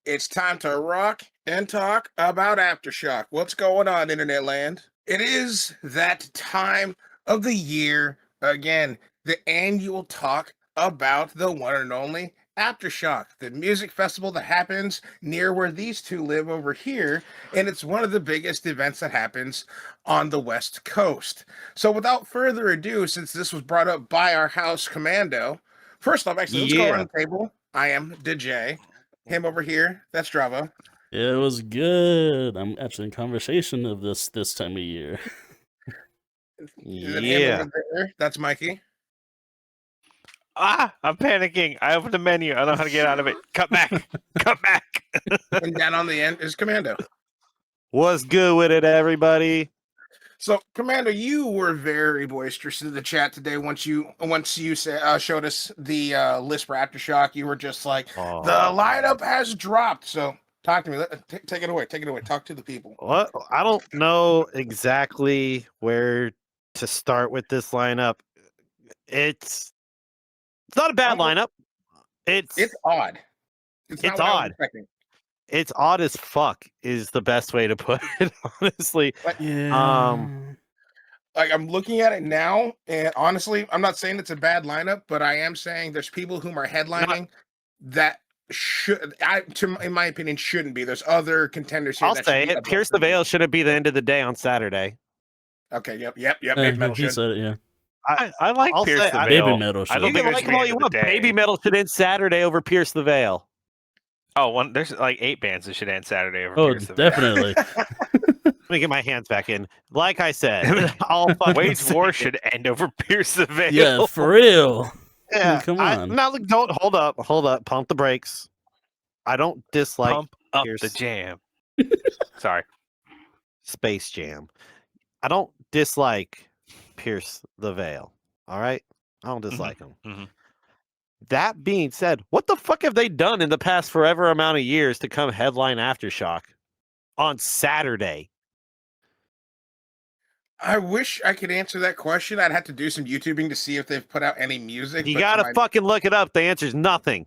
It's time to rock and talk about Aftershock. What's going on, Internet Land? It is that time of the year again, the annual talk about the one and only Aftershock, the music festival that happens near where these two live over here, and it's one of the biggest events that happens on the West Coast. So, without further ado, since this was brought up by our house Commando, first off, actually, let's go around the table. I am DJ. Him over here, that's Dravo. It was good. I'm actually in conversation of this time of year. And then him over there, that's Mikey. I'm panicking. I opened the menu. I don't know how to get out of it. Cut back. Cut back. And down on the end is Commando. What's good with it, everybody? So, Commando, you were very boisterous in the chat today. Once you showed us the list for Aftershock, you were just like, the lineup has dropped. So, talk to me. Take it away. Take it away. Talk to the people. What? I don't know exactly where to start with this lineup. It's not a bad lineup. It's odd. It's odd. It's odd as fuck is the best way to put it, honestly. Yeah. Like, I'm looking at it now, and honestly, I'm not saying it's a bad lineup, but I am saying there's people whom are headlining that in my opinion, shouldn't be. There's other contenders here. I'll say it. Pierce the Veil shouldn't be the end of the day on Saturday. Okay. Yep. Baby Metal he should. said it, yeah. I like Pierce the Veil. Baby Metal should. I don't You think can like him all you want. Baby Metal should end Saturday over Pierce the Veil. There's like 8 bands that should end Saturday over Pierce the Veil. Definitely. Let me get my hands back in. Like I said, Wage War should end over Pierce the Veil. Yeah, for real. Yeah, come on. Don't hold up. Pump the brakes. I don't dislike Pump up Pierce. the jam. Sorry. Space Jam. I don't dislike Pierce the Veil. All right? I don't dislike him. Mm-hmm. That being said, what the fuck have they done in the past forever amount of years to come headline Aftershock on Saturday? I wish I could answer that question. I'd have to do some YouTubing to see if they've put out any music. You gotta fucking look it up. The answer's nothing.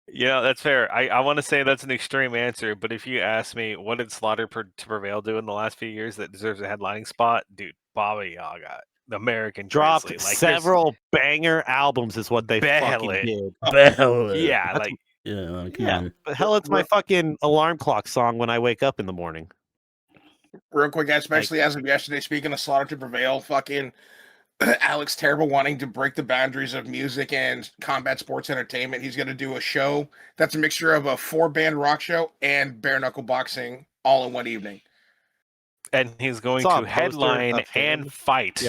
That's fair. I want to say that's an extreme answer, but if you ask me what did Slaughter to Prevail do in the last few years that deserves a headlining spot, dude, Baba Yaga, the American dropped like, several banger albums is what they fucking did. Yeah, like come on. But hell, it's my fucking alarm clock song when I wake up in the morning. Real quick, especially as of yesterday, speaking of Slaughter to Prevail, fucking Alex Terrible wanting to break the boundaries of music and combat sports entertainment. He's going to do a show that's a mixture of a 4-band rock show and bare knuckle boxing all in one evening. And he's going to headline and fight.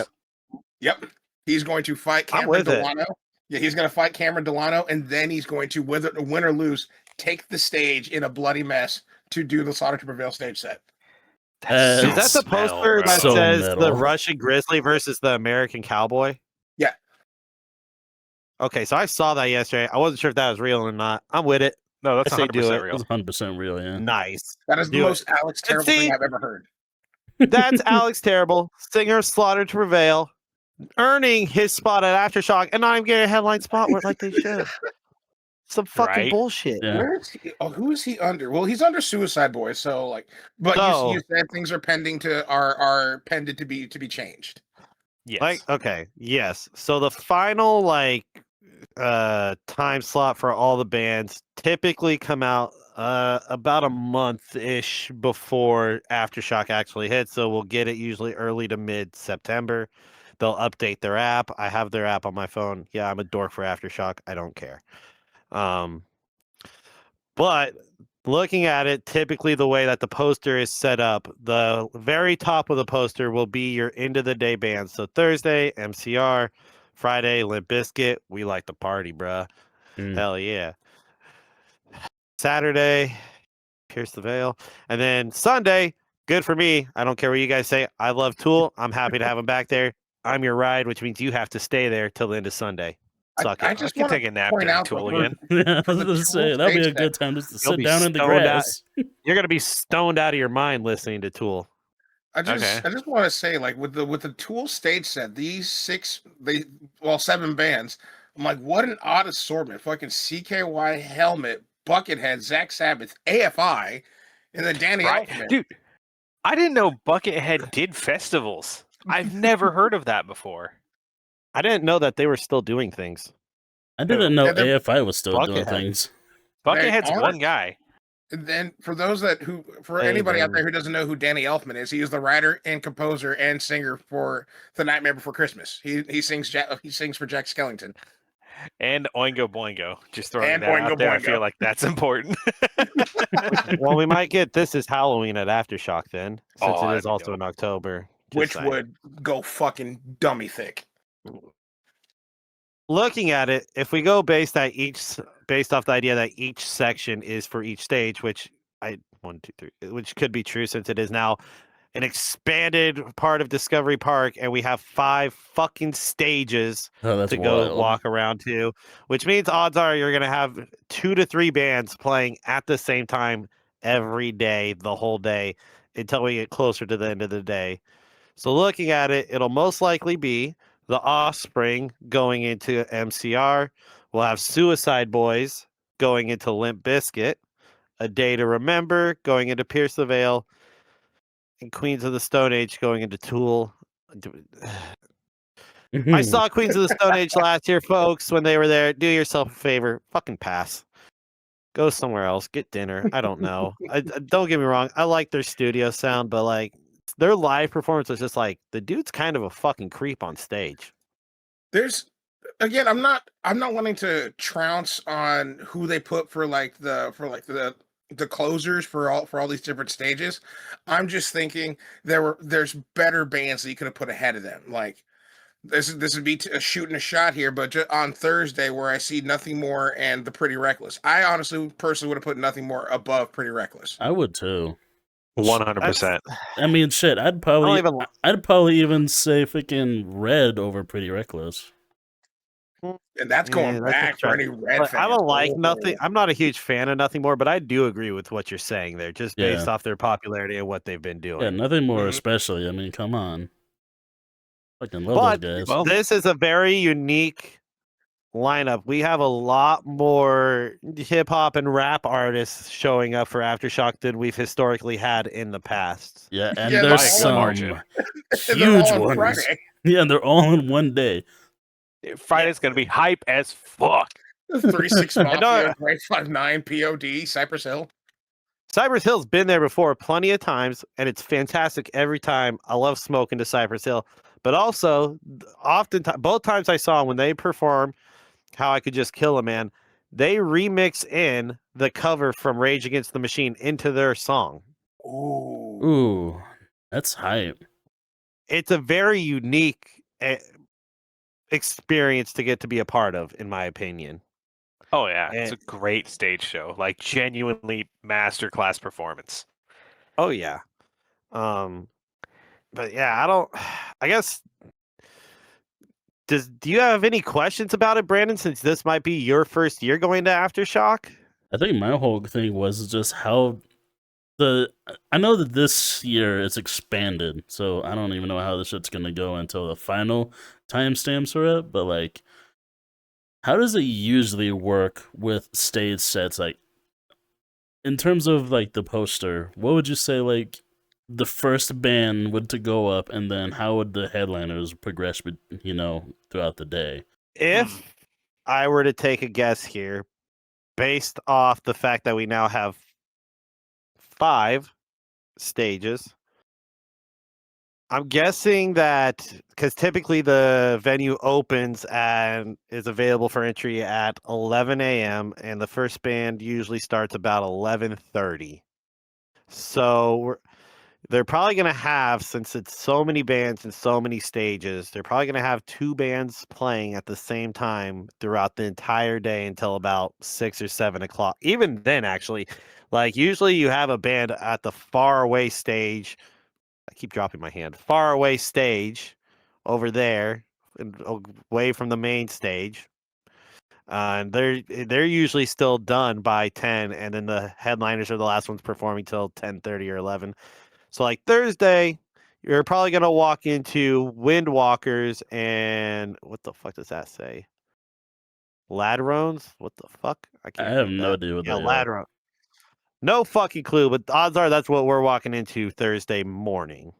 Yep. He's going to fight Cameron Delano. Yeah, he's going to fight Cameron Delano, and then he's going to, win or lose, take the stage in a bloody mess to do the Slaughter to Prevail stage set. Is that the poster that says the Russian Grizzly versus the American Cowboy? Yeah. Okay, so I saw that yesterday. I wasn't sure if that was real or not. I'm with it. No, that's 100% real. It's 100% real, yeah. Nice. That is the most Alex Terrible thing I've ever heard. That's Alex Terrible, singer Slaughter to Prevail, earning his spot at Aftershock, and not even getting a headline spot like they should. Some fucking bullshit. Yeah. Where is he? Oh, who is he under? Well, he's under Suicide Boys, so like. But you said things are pending are pending to be changed. Yes. Yes. So the final time slot for all the bands typically come out about a month-ish before Aftershock actually hits. So we'll get it usually early to mid-September. They'll update their app. I have their app on my phone. Yeah, I'm a dork for Aftershock. I don't care. But looking at it, typically the way that the poster is set up, the very top of the poster will be your end of the day bands. So Thursday, MCR, Friday, Limp Bizkit. We like to party, bruh. Hell yeah. Saturday, Pierce the Veil. And then Sunday, good for me. I don't care what you guys say. I love Tool. I'm happy to have him back there. I'm your ride, which means you have to stay there till the end of Sunday. I just can take a nap during Tool again. Yeah, I was going to say, that'll be a good time just to sit down in the grass. You're going to be stoned out of your mind listening to Tool. I just want to say, like, with the Tool stage set, these 7 bands, I'm like, what an odd assortment. Fucking CKY, Helmet, Buckethead, Zach Sabbath, AFI, and then Danny Right, Elfman. dude. I didn't know Buckethead did festivals. I've never heard of that before. I didn't know that they were still doing things. I didn't know And then AFI was still doing Buckethead. things. Buckethead's aren't. one guy. And then for Hey, anybody out man. there who doesn't know who Danny Elfman is, he is the writer and composer and singer for The Nightmare Before Christmas. He sings for Jack Skellington. And Oingo Boingo. Just throwing And that Oingo out there. I Boingo. feel like that's important. Well, we might get This Is Halloween at Aftershock then, since Oh, it that'd is be also dope. in October. Just Which saying. would go fucking dummy thick. Looking at it, if we go based off the idea that each section is for each stage, which which could be true since it is now an expanded part of Discovery Park, and we have 5 fucking stages Oh, that's to go wild. walk around to, which means odds are you're gonna have 2 to 3 bands playing at the same time every day, the whole day, until we get closer to the end of the day. So looking at it, it'll most likely be the Offspring going into MCR. We'll have Suicide Boys going into Limp Bizkit, A Day to Remember going into Pierce the Veil, and Queens of the Stone Age going into Tool. I saw Queens of the Stone Age last year, folks, when they were there. Do yourself a favor, fucking pass. Go somewhere else, get dinner. I don't know. Don't get me wrong. I like their studio sound, but like their live performance was just like the dude's kind of a fucking creep on stage. There's again, I'm not wanting to trounce on who they put for the closers for all these different stages. I'm just thinking there's better bands that you could have put ahead of them. Like this would be shooting a shot here, but on Thursday where I see Nothing More and the Pretty Reckless, I honestly personally would have put Nothing More above Pretty Reckless. I would too. 100%. I mean, shit. I'd probably even say freaking Red over Pretty Reckless. And that's going that's a back for stretch. any Red But fans. I don't like Nothing. I'm not a huge fan of Nothing More, but I do agree with what you're saying there, just based off their popularity and what they've been doing. Yeah, Nothing More Mhm. especially. I mean, come on. Fucking love those guys. Well, This is a very unique lineup. We have a lot more hip hop and rap artists showing up for Aftershock than we've historically had in the past. Yeah, and Yeah, there's by a good some margin. They're huge all on ones. Friday. Yeah, and they're all in one day. Friday's going to be hype as fuck. 3-6 I know- Mafia, Grade 59, POD, Cypress Hill. Cypress Hill's been there before plenty of times, and it's fantastic every time. I love smoking to Cypress Hill, but also oftentimes, both times I saw them, when they perform How I Could Just Kill a Man, they remix in the cover from Rage Against the Machine into their song. Ooh, that's hype. It's a very unique experience to get to be a part of, in my opinion. Oh, yeah. It's And- a great stage show. Like, genuinely masterclass performance. Oh yeah. But yeah, I guess do you have any questions about it, Brandon, since this might be your first year going to Aftershock? I think my whole thing was just how I know that this year it's expanded, so I don't even know how this shit's gonna go until the final timestamps are up, but like, how does it usually work with stage sets? Like, in terms of like the poster, what would you say like the first band would to go up, and then how would the headliners progress, throughout the day? If I were to take a guess here, based off the fact that we now have 5 stages, I'm guessing that because typically the venue opens and is available for entry at 11 a.m. and the first band usually starts about 11:30. So they're probably going to have, since it's so many bands and so many stages, they're probably going to have 2 bands playing at the same time throughout the entire day until about 6 or 7 o'clock. Even then, actually, like usually you have a band at the far away stage. I keep dropping my hand. Far away stage over there, away from the main stage. And they're usually still done by 10, and then the headliners are the last ones performing till 10:30 or 11. So like Thursday, you're probably gonna walk into Windwalkers and what the fuck does that say? Ladrones. What the fuck? I I can't have read no that. idea what Yeah, they are. Ladrone. No fucking clue, but odds are that's what we're walking into Thursday morning.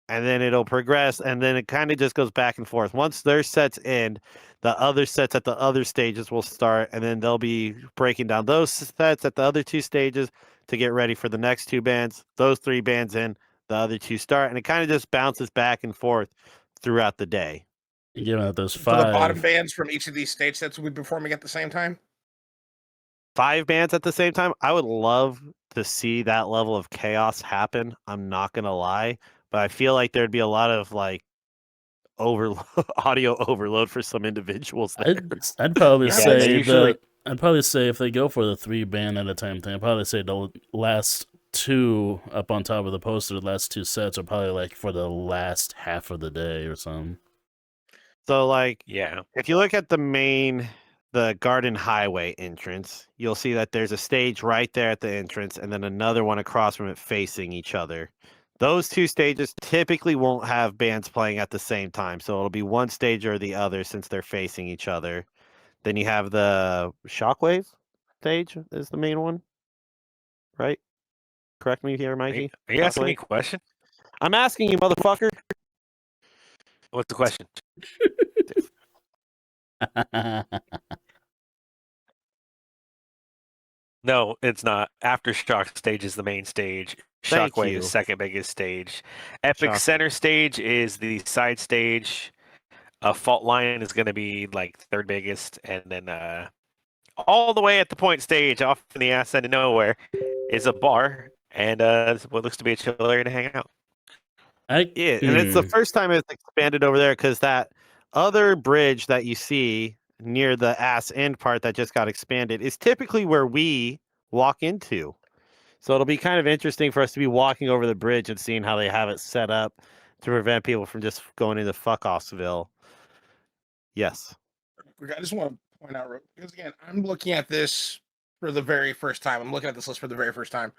And then it'll progress, and then it kind of just goes back and forth. Once their sets end, the other sets at the other stages will start, and then they'll be breaking down those sets at the other two stages to get ready for the next two bands. Those three bands in, the other two start, and it kind of just bounces back and forth throughout the day. And given that there's So the bottom 5, bands from each of these stage sets will be performing at the same time. 5 bands at the same time. I would love to see that level of chaos happen. I'm not gonna lie, but I feel like there'd be a lot of like audio overload for some individuals there. I'd probably Yeah, say they usually- I'd probably say if they go for the 3 band at a time thing, I'd probably say the last 2 up on top of the poster, the last 2 sets are probably like for the last half of the day or something. So like Yeah. if you look at the Garden Highway entrance, you'll see that there's a stage right there at the entrance and then another one across from it facing each other. Those 2 stages typically won't have bands playing at the same time. So it'll be one stage or the other since they're facing each other. Then you have the Shockwave stage is the main one. Right? Correct me here, Are you, Mikey. are you asking me a Shockwave? question? I'm asking you, motherfucker. What's the question? No, it's not. Aftershock stage is the main stage. Thank Shockwave you. is second biggest stage. Epic Shock- Center stage is the side stage. Fault Line is going to be like third biggest, and then all the way at the point stage, off in the ass end of nowhere, is a bar and what looks to be a chill area to hang out. Yeah, and it's the first time it's expanded over there because that other bridge that you see near the ass end part that just got expanded is typically where we walk into. So it'll be kind of interesting for us to be walking over the bridge and seeing how they have it set up to prevent people from just going into fuck offsville. Yes. I just want to point out because again, I'm looking at this for the very first time. I'm looking at this list for the very first time.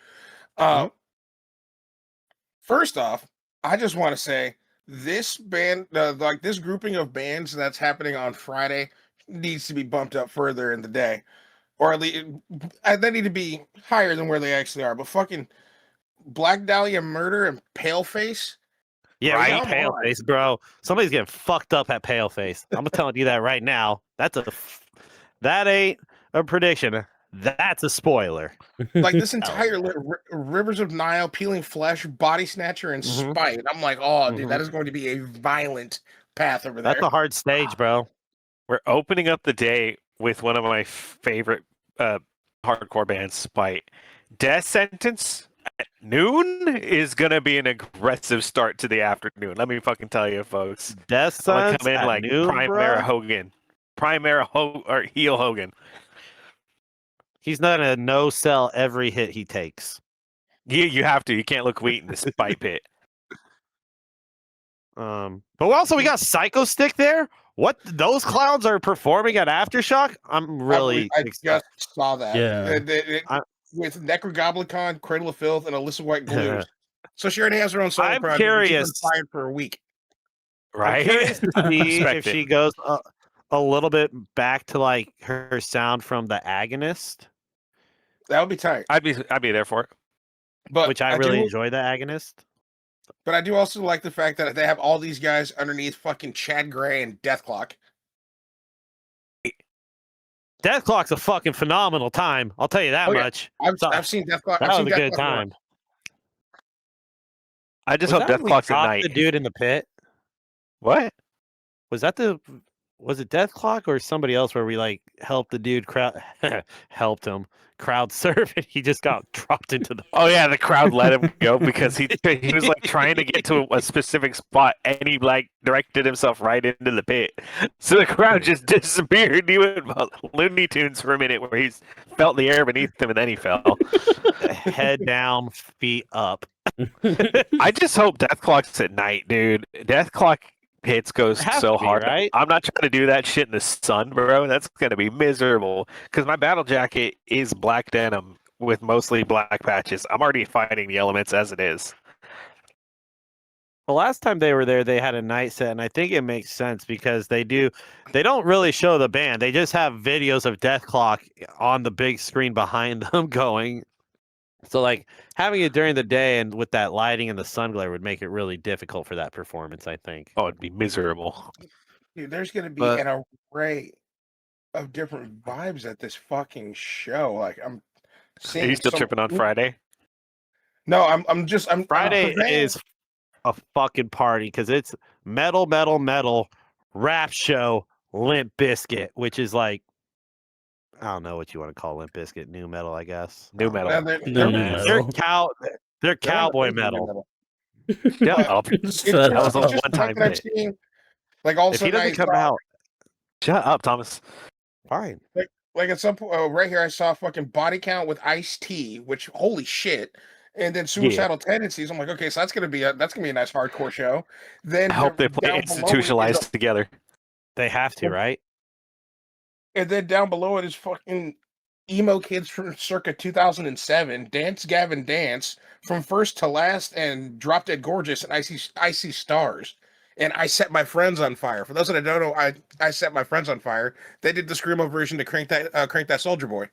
First off, I just want to say this band, like this grouping of bands that's happening on Friday, needs to be bumped up further in the day, or at least they need to be higher than where they actually are. But fucking Black Dahlia Murder and Paleface. Yeah, Right? we got Paleface, bro. Somebody's getting fucked up at Paleface. I'm telling you that right now. That ain't a prediction. That's a spoiler. Like this Hell entire yeah. Rivers of Nile, Peeling Flesh, Body Snatcher, and Mhm. Spite. I'm like, oh, dude, Mhm. that is going to be a violent path over there. That's a hard stage, bro. We're opening up the day with one of my favorite hardcore bands, Spite. Death Sentence at noon is gonna be an aggressive start to the afternoon. Let me fucking tell you, folks. Death I'm gonna Suns come in at like noon, Primera bro. Hogan, or heel Hogan. He's not gonna no sell every hit he takes. You have to. You can't look weak in the Spite pit. But also we got Psycho Stick there. What those clowns are performing at Aftershock? I'm really I excited. just saw that. Yeah. With Necrogoblicon, Cradle of Filth, and Alyssa White Glues. So she already has her own solo I'm project. and she's been curious. fired for a week. Right? I'm curious to see Respect if it. she goes a little bit back to like her sound from the Agonist, That would be tight. I'd be there for it. But which I really do, enjoy the Agonist. But I do also like the fact that they have all these guys underneath fucking Chad Gray and Deathclock. Death Clock's a fucking phenomenal time. I'll tell you that Oh, yeah. much. I've seen Deathclock. That I've was seen a good Deathclock time. once. I just Was hope that Death when we Clock's at dropped night. the dude in the pit? What? Was it Death Clock or somebody else where we like helped the dude helped him crowd surf and he just got dropped into the Oh yeah, the crowd let him go because he was like trying to get to a specific spot and he like directed himself right into the pit. So the crowd just disappeared. He went Looney Tunes for a minute where he felt the air beneath him and then he fell. head down, feet up. I just hope Death Clock's at night, dude. Death Clock hits goes It has so to be, hard. right? I'm not trying to do that shit in the sun, bro. That's gonna be miserable. Because my battle jacket is black denim with mostly black patches. I'm already fighting the elements as it is. The last time they were there, they had a night set, and I think it makes sense because they don't really show the band. They just have videos of Death Clock on the big screen behind them going. So like having it during the day and with that lighting and the sun glare would make it really difficult for that performance, I think. Oh, it'd be miserable. Dude, there's gonna be But- an array of different vibes at this fucking show. Like I'm Are seeing. you still tripping on Friday? No, I'm Friday preventing- is a fucking party because it's metal, metal, metal, rap show, Limp Bizkit, which is like I don't know what you want to call Limp Bizkit, new metal, I guess. New metal. Well, they're New They're metal. they're they're one of the cowboy things in metal. Shut But up. It's Shut That was a up. just one-time something I'm hit. seeing. Like also If he doesn't nice, come out, Shut up, Thomas. fine. like at some point right here, I saw fucking Body Count with Ice-T, which holy shit, and then Suicidal Tendencies. I'm like, okay, so that's gonna be a nice hardcore show. Then I hope they play down below it is institutionalized together. They have to, right? and then down below it is fucking emo kids from circa 2007, Dance Gavin Dance from First to Last, and Drop Dead Gorgeous, and Icy Stars. And I Set My Friends on Fire. For those that don't know, I Set My Friends on Fire. They did the screamo version to Crank That Soldier Boy.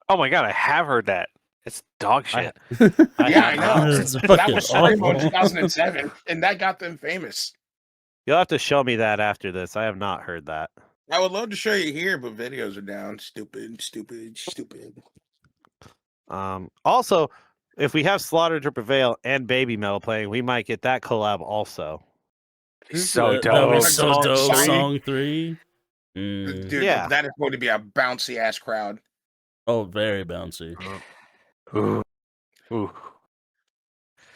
Oh my god, I have heard that. It's dog shit. Yeah, I know. It's That fucking was screamo in awful. 2007, and that got them famous. You'll have to show me that after this. I have not heard that. I would love to show you here, but videos are down. Stupid. Also, if we have Slaughter to Prevail and Baby Metal playing, we might get that collab also. So That dope. was so Song dope. three. Song 3. Mm. Dude, Yeah. that is going to be a bouncy ass crowd. Oh, very bouncy. Ooh. Ooh.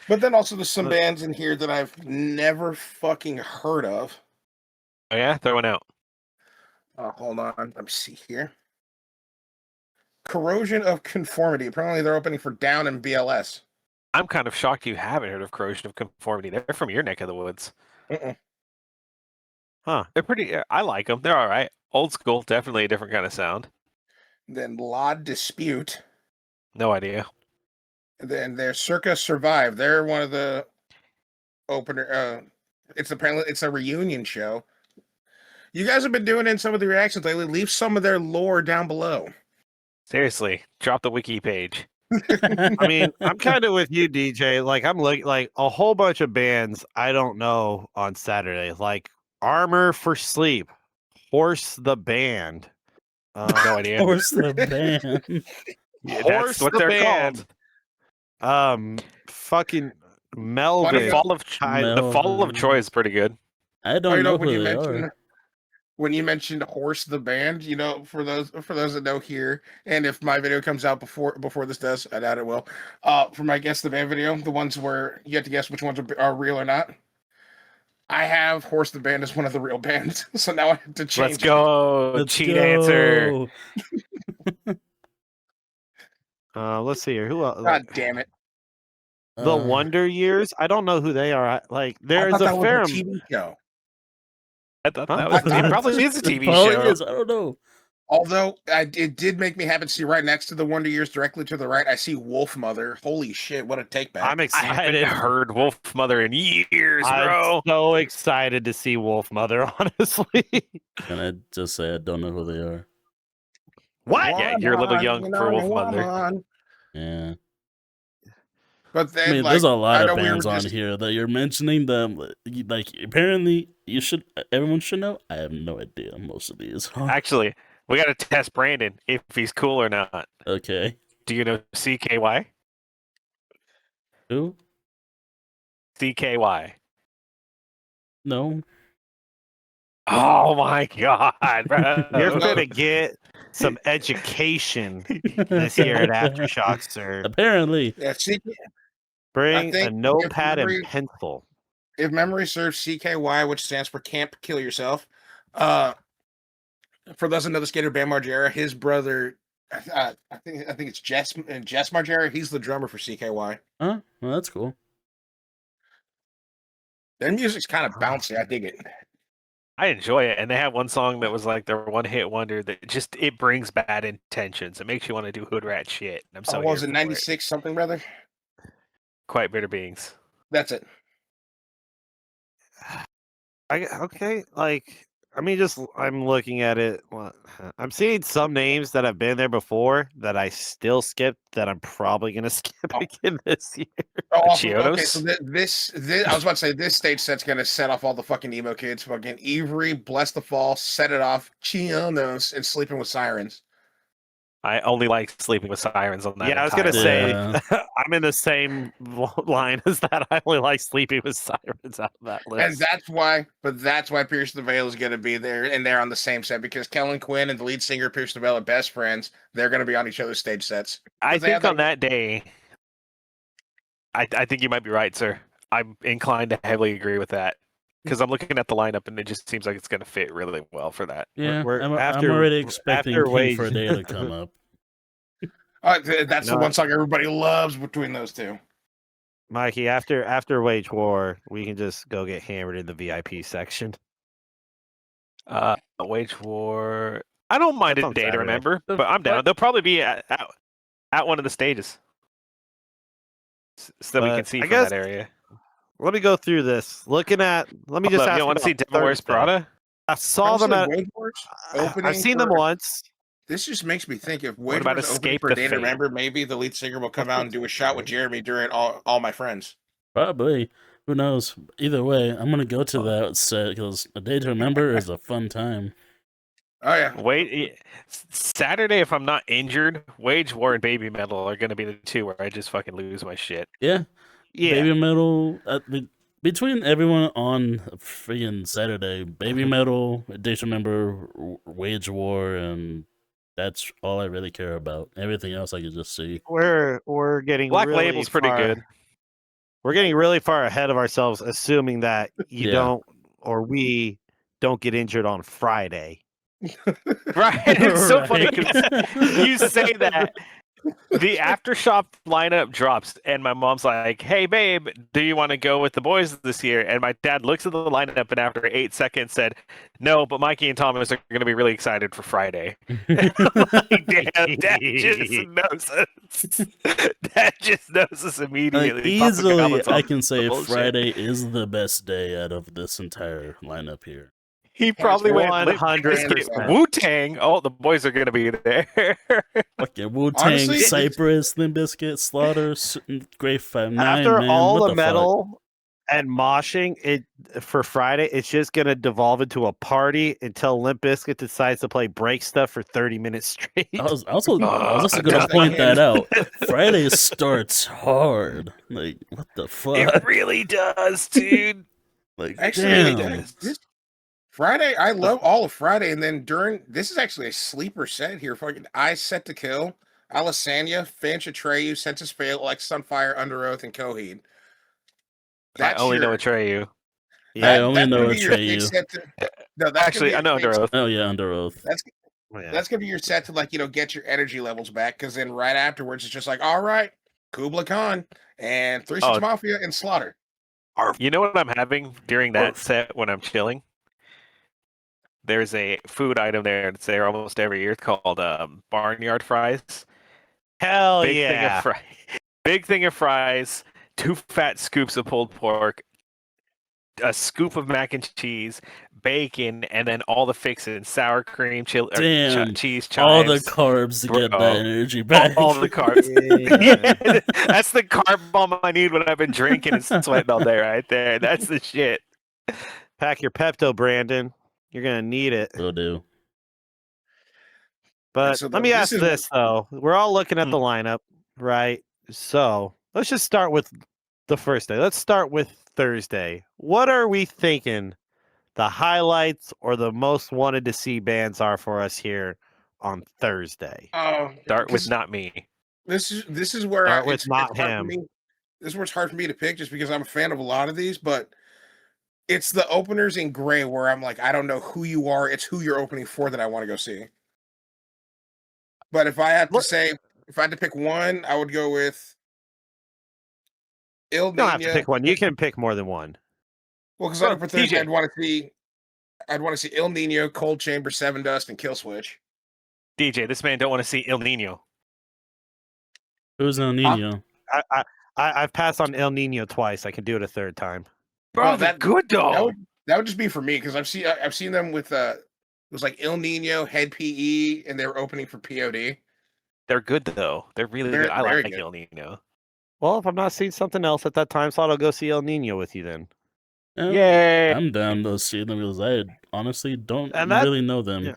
But then also there's some bands in here that I've never fucking heard of. Oh yeah, throw one out. Hold on, let me see here. Corrosion of Conformity. Apparently they're opening for Down and BLS. I'm kind of shocked you haven't heard of Corrosion of Conformity. They're from your neck of the woods. Uh-uh. Huh. They're pretty. I like them. They're all right. Old school, definitely a different kind of sound. Then Laud Dispute. No idea. And then there's Circa Survive. They're one of the opener. It's a reunion show. You guys have been doing in some of the reactions lately. Leave some of their lore down below. Seriously, drop the wiki page. I mean, I'm kind of with you, DJ. Like, I'm like a whole bunch of bands I don't know on Saturday, like Armor for Sleep, Horse the Band. No idea. Horse the band. Yeah, Horse that's what the they're band. called. Fucking Melvin. The Fall of Troy is pretty good. I don't know when who you they mentioned are. when you mentioned Horse the band, you know, for those that know here, and if my video comes out before this does, I doubt it will. For my Guess the Band video, the ones where you have to guess which ones are real or not. I have Horse the Band as one of the real bands, so now I have to change. Let's go. Let's Cheat go. answer. Let's see here. Who else? God damn it! The Wonder Years. I don't know who they are. Like, I there's thought a that was fair. TV show. I thought Huh? that was, it probably is a TV Probably show. is, I don't know. Although it did make me happy to see right next to the Wonder Years, directly to the right, I see Wolf Mother. Holy shit! What a take back! I'm I excited. haven't heard Wolf Mother in years, I'm bro. so excited to see Wolf Mother. Honestly, Can I just say I don't know who they are? what? Yeah, you're a little young for Wolf Mother. Yeah. But then, I mean, like, there's a lot I of know we were bands on just- here that you're mentioning them. Like, apparently, everyone should know. I have no idea most of these. Actually, we got to test Brandon if he's cool or not. Okay. Do you know CKY? Who? CKY. No. Oh my god, bro. You're gonna get some education this year at Aftershock, sir. Apparently. Yeah, Bring think a notepad if memory- and pencil. if memory serves, CKY, which stands for Camp Kill Yourself. For those that know the skater Bam Margera, his brother, I think it's Jess Margera. He's the drummer for CKY. Huh? Well, that's cool. Their music's kind of bouncy. I dig it. I enjoy it, and they have one song that was like their one-hit wonder that just it brings bad intentions. It makes you want to do hood rat shit. I'm so What was here it for 96 something, brother? Quite bitter beings. That's it. Okay, like I mean, just I'm looking at it. I'm seeing some names that have been there before that I still skipped that I'm probably gonna skip Oh. again this year. Okay, so Chiodos? this I was about to say this stage set's gonna set off all the fucking emo kids. Fucking Avery, Bless the Fall, Set It Off, Chionos, and Sleeping with Sirens. I only like Sleeping with Sirens on that. Yeah, I was gonna entire say lineup. Yeah. I'm in the same line as that. I only like Sleeping with Sirens out of that And list. that's why Pierce the Veil is gonna be there, and they're on the same set because Kellen Quinn and the lead singer Pierce the Veil are best friends. They're gonna be on each other's stage sets. I they have think on that day, I think you might be right, sir. I'm inclined to heavily agree with that because I'm looking at the lineup and it just seems like it's going to fit really well for that. Yeah, We're- I'm after- already expecting after King for a Wage- Day to come up. That's the No. one song everybody loves between those two. Mikey, after Wage War, we can just go get hammered in the VIP section. Wage War. I don't mind That's a on day to Saturday. remember, but I'm down. What? They'll probably be at one of the stages so that we can But see I from guess- that area. Let me go through this. Let me just You ask don't want to see about Devil Wears Thursday. Prada? I saw them at. Wage Wars I've opening seen them for- once. This just makes me think if What Wage about Wars opening Escape for the Day to Fate? Remember, maybe the lead singer will come out and do a shot with Jeremy during all my friends. Probably. Who knows? Either way, I'm gonna go to that set because A Day to Remember is a fun time. Oh yeah. Saturday, if I'm not injured, Wage War and Baby Metal are going to be the two where I just fucking lose my shit. Yeah, Yeah. Baby Metal. Between everyone on freaking Saturday, Baby Metal, A Day to Remember, Wage War, and that's all I really care about. Everything else I can just see. We're getting Black really Label's pretty far- good. We're getting really far ahead of ourselves, assuming that you Yeah. don't or we don't get injured on Friday. Right? It's so funny Right. because you say that. The Aftershock lineup drops, and my mom's like, "Hey, babe, do you want to go with the boys this year?" And my dad looks at the lineup, and after 8 seconds said, "No, but Mikey and Thomas are going to be really excited for Friday." Like, damn, Dad just knows us. Dad just knows us immediately. Like, He pops the easily, goblins I off can say bullshit. Friday is the best day out of this entire lineup here. He probably went 100%. Wu Tang. Oh, the boys are going to be there. Fucking Wu Tang, Honestly, it's- Cypress, Limp Bizkit, Slaughter, Grave 5-9. After man, all what the fuck? metal and moshing, it for Friday, it's just gonna devolve into a party until Limp Bizkit decides to play break stuff for 30 minutes straight. I was also going to does point that that out. Friday starts hard. Like, what the fuck? It really does, dude. Like, Actually, damn. Friday, I love all of Friday, and then this is actually a sleeper set here. Fucking I Set to Kill, Alessania, Fancha Treyu, Census Fail, Like Sunfire, Under Oath, and Coheed. I only know Atreyu. I only that's know gonna be your Atreyu. set to- No, that's Actually, I gonna know be your Under Oath. Oh, yeah, Under Oath. That's gonna be your set to get your energy levels back, because then right afterwards it's just like, all right, Kubla Khan and 3 6 Oh. Mafia and Slaughter. You know what I'm having during that set when I'm chilling? There's a food item there. It's there almost every year. It's called barnyard fries. Hell Big thing yeah! of big thing of fries. 2 fat scoops of pulled pork. A scoop of mac and cheese, bacon, and then all the fixins: sour cream, cheese, Damn. chives, All the chives, carbs to get bro. that energy back. all the carbs. Yeah. Yeah, that's the carb bomb I need when I've been drinking and sweating all day. Right there. That's the shit. Pack your Pepto, Brandon. You're gonna need it. Will do. But So let me this ask is- this though: we're all looking at the lineup, right? So let's just start with the first day. Let's start with Thursday. What are we thinking the highlights or the most wanted to see bands are for us here on Thursday? Start with not me. This is where Start with it's not hard for him. me. This is where it's hard for me to pick, just because I'm a fan of a lot of these, but it's the openers in gray where I'm like, I don't know who you are. It's who you're opening for that I want to go see. But if I had to pick one, I would go with Il You don't have to Nino. pick one. You can pick more than one. Well, because I know for Thursday, TJ. I'd want to see Il Nino, Cold Chamber, Seven Dust, and Kill Switch. DJ, this man don't want to see El Nino. Who's El Nino? I've passed on El Nino twice. I can do it a third time. Bro, Oh, they're good though. That would just be for me because I've seen them with it was like Il Nino, Head PE, and they were opening for POD. They're good though. They're really They're good. I very like good. El Nino. Well, if I'm not seeing something else at that time slot, I'll go see El Nino with you then. Yay! I'm down to see them because I honestly don't And that- really know them. yeah.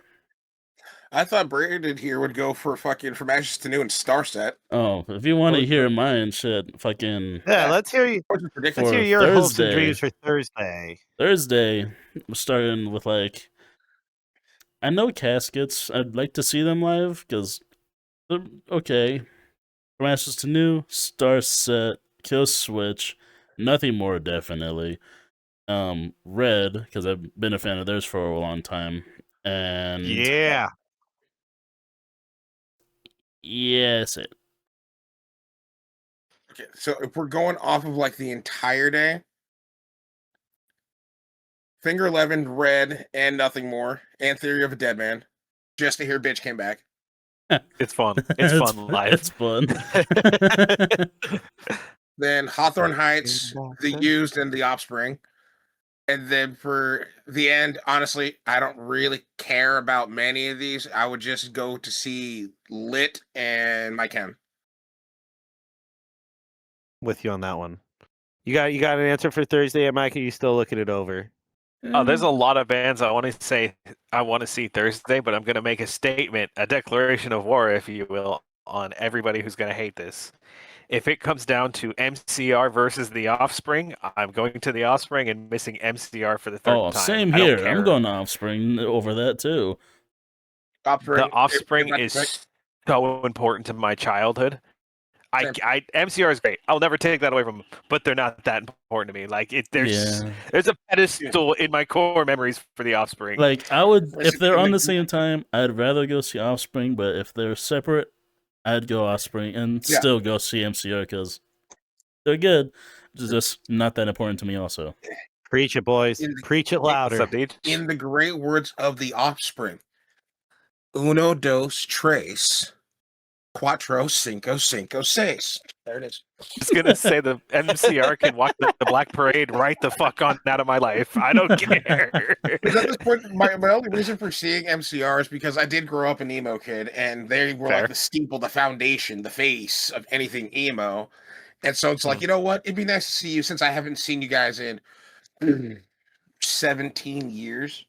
I thought Brandon here would go for fucking From Ashes to New and Starset. Oh, if you want to Oh, hear mine, shit, fucking Yeah, Yeah. let's hear you. Which is ridiculous. Let's For hear your hopes and Thursday. dreams for Thursday. Thursday, we're starting with like, I know Caskets. I'd like to see them live because they're okay. From Ashes to New, Starset, Kill Switch, nothing more definitely. Red because I've been a fan of theirs for a long time, and Yeah. yes, it. Okay, so if we're going off of like the entire day, Finger 11, Red, and Nothing More, and Theory of a Dead Man, just to hear Bitch came back. It's fun. It's fun live. It's fun. Then Hawthorne Heights, The Used, and The Offspring. And then for the end, honestly, I don't really care about many of these. I would just go to see Lit and My Chem. With you on that one. You got an answer for Thursday, Mike? Are you still looking it over? Oh, there's a lot of bands I want to say I want to see Thursday, but I'm going to make a statement, a declaration of war, if you will, on everybody who's going to hate this. If it comes down to MCR versus The Offspring, I'm going to The Offspring and missing MCR for the third time. Same I don't here. care. I'm going to Offspring over that too. Offspring, The Offspring if is that's so important to my childhood. Same. MCR is great. I'll never take that away from them, but they're not that important to me. Like there's a pedestal in my core memories for The Offspring. Like I would, Where's if they're it- on the same time, I'd rather go see Offspring. But if they're separate, I'd go Offspring and Yeah. still go see MCR because they're good. It's just not that important to me. Also, Preach it, boys. In the- Preach it What's louder. up, Deej? in the great words of The Offspring, uno, dos, tres, cuatro, cinco, cinco, seis. There it is. I was gonna say the MCR can walk the Black Parade right the fuck on out of my life. I don't care. Because at this point, my only reason for seeing MCR is because I did grow up an emo kid, and they were Fair. like the steeple, the foundation, the face of anything emo. And so it's like, you know what? It'd be nice to see you since I haven't seen you guys in 17 years.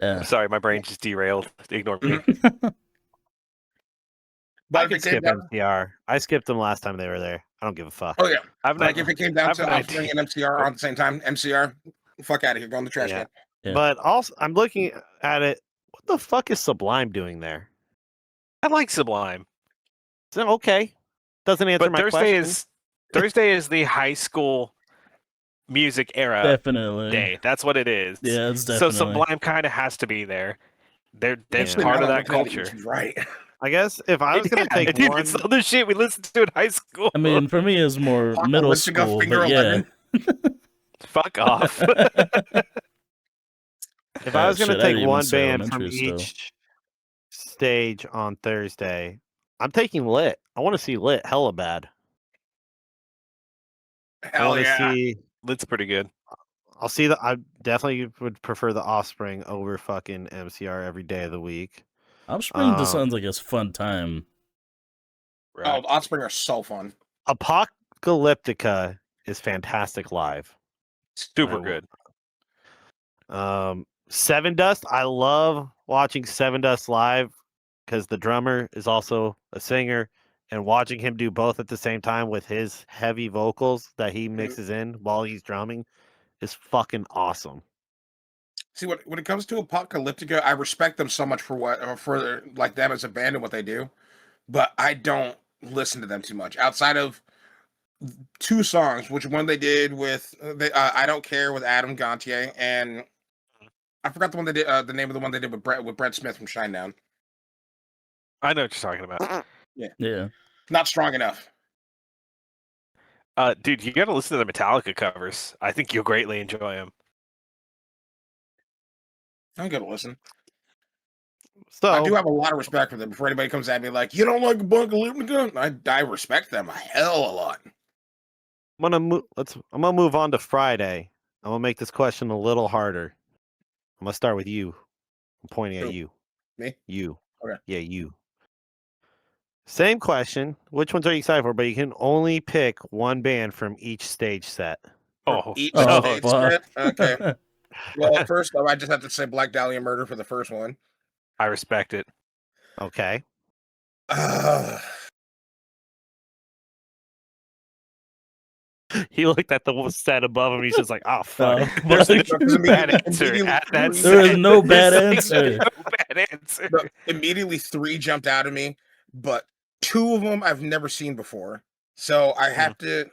yeah. Sorry, my brain just derailed. Ignore me. But I if can it came skip down, MCR. I skipped them last time they were there. I don't give a fuck. oh yeah, I've like not. if it came down I've to an Offspring idea. and MCR on the same time, MCR, fuck out of here, go in the trash Yeah. can. Yeah. But also, I'm looking at it. What the fuck is Sublime doing there? I like Sublime, So, okay, doesn't answer but my question. Thursday is the high school music era Definitely. day. That's what it is. Yeah, it's So definitely. Sublime kind of has to be there. They're Actually, part of now that I'm looking at it, culture. you're right. I guess if I was gonna take dude, one, it's all the shit we listened to in high school. I mean, for me, it's more middle Apocalyptica, school, Finger but yeah. 11. Fuck off. if I was gonna Shit, I take didn't even one say band from elementary still. each stage on Thursday, I'm taking Lit. I want to see Lit hella bad. I Hell want to yeah. see. That's pretty good. I'll see the. I definitely would prefer the Offspring over fucking MCR every day of the week. Offspring just sounds like it's a fun time. Oh, the Offspring are so fun. Apocalyptica is fantastic live. Super I- good. Seven Dust. I love watching Seven Dust live because the drummer is also a singer, and watching him do both at the same time with his heavy vocals that he mixes in while he's drumming is fucking awesome. See, when it comes to Apocalyptica, I respect them so much for like them as a band and what they do, but I don't listen to them too much outside of two songs, which one they did with I Don't Care with Adam Gontier, and I forgot the one they did, the name of the one they did with Brett Smith from Shinedown. I know what you're talking about. Yeah. Not strong enough. Dude, you gotta listen to the Metallica covers. I think you'll greatly enjoy them. I'm gonna listen. So I do have a lot of respect for them. Before anybody comes at me like, you don't like Apocalyptica, I respect them a hell of a lot. I'm gonna move on to Friday. I'm gonna make this question a little harder. I'm gonna start with you. I'm pointing at Who? you. Me? You. Okay. Yeah, you. Same question. Which ones are you excited for? But you can only pick one band from each stage set. From Oh, each Oh no. stage set? fuck. Okay. Well, first off, I just have to say Black Dahlia Murder for the first one. I respect it. Okay. He looked at the set above him. He's just like, oh, fuck. Oh, There's fuck. no Because bad immediately- answer immediately at that three- There is set. no bad There's like answer. no bad answer. But immediately 3 jumped out at me, but 2 of them I've never seen before. So I have to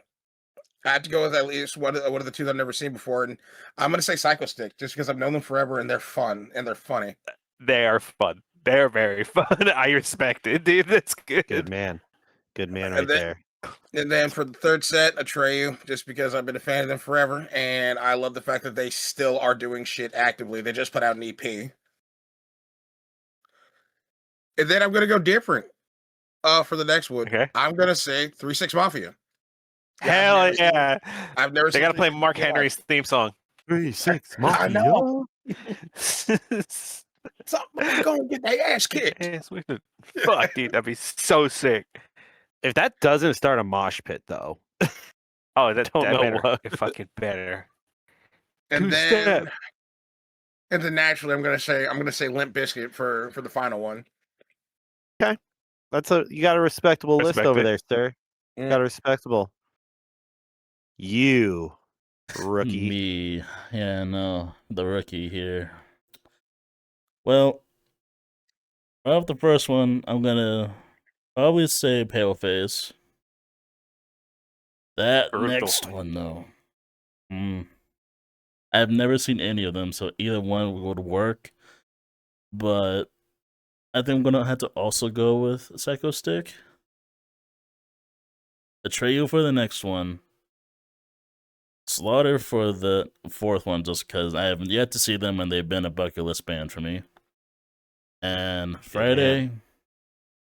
go with at least one of the 2 that I've never seen before, and I'm gonna say Psycho Stick, just because I've known them forever and they're fun and they're funny. They are fun. They're very fun. I respect it, dude. That's good. Good man. Good man right And then- there. And then for the third set, Atreyu, just because I've been a fan of them forever, and I love the fact that they still are doing shit actively. They just put out an EP. And then I'm gonna go different. For the next one, Okay. I'm gonna say 3-6 Mafia. Yeah, Hell I've never seen- yeah. I've never They seen got to play 3-6 Mark Mafia live. Henry's theme song. 3-6 I know. Fuck, Somebody's gonna get their ass kicked. dude. That'd be so sick. If that doesn't start a mosh pit, though, Oh, that Don't know better. what. It fucking better. And Two-step. then naturally I'm gonna say Limp Bizkit for the final one. you got a respectable list Respect over it. there, sir. Mm. Got a respectable. You, rookie. Me. Yeah, no. The rookie here. Well, right off the first one, I'm gonna probably say Paleface. That Brutal. next one, though. I've never seen any of them, so either one would work. But I think I'm gonna have to also go with Psycho Stick. Atreyu for the next one. Slaughter for the fourth one, just because I haven't yet to see them and they've been a bucket list band for me. And Friday,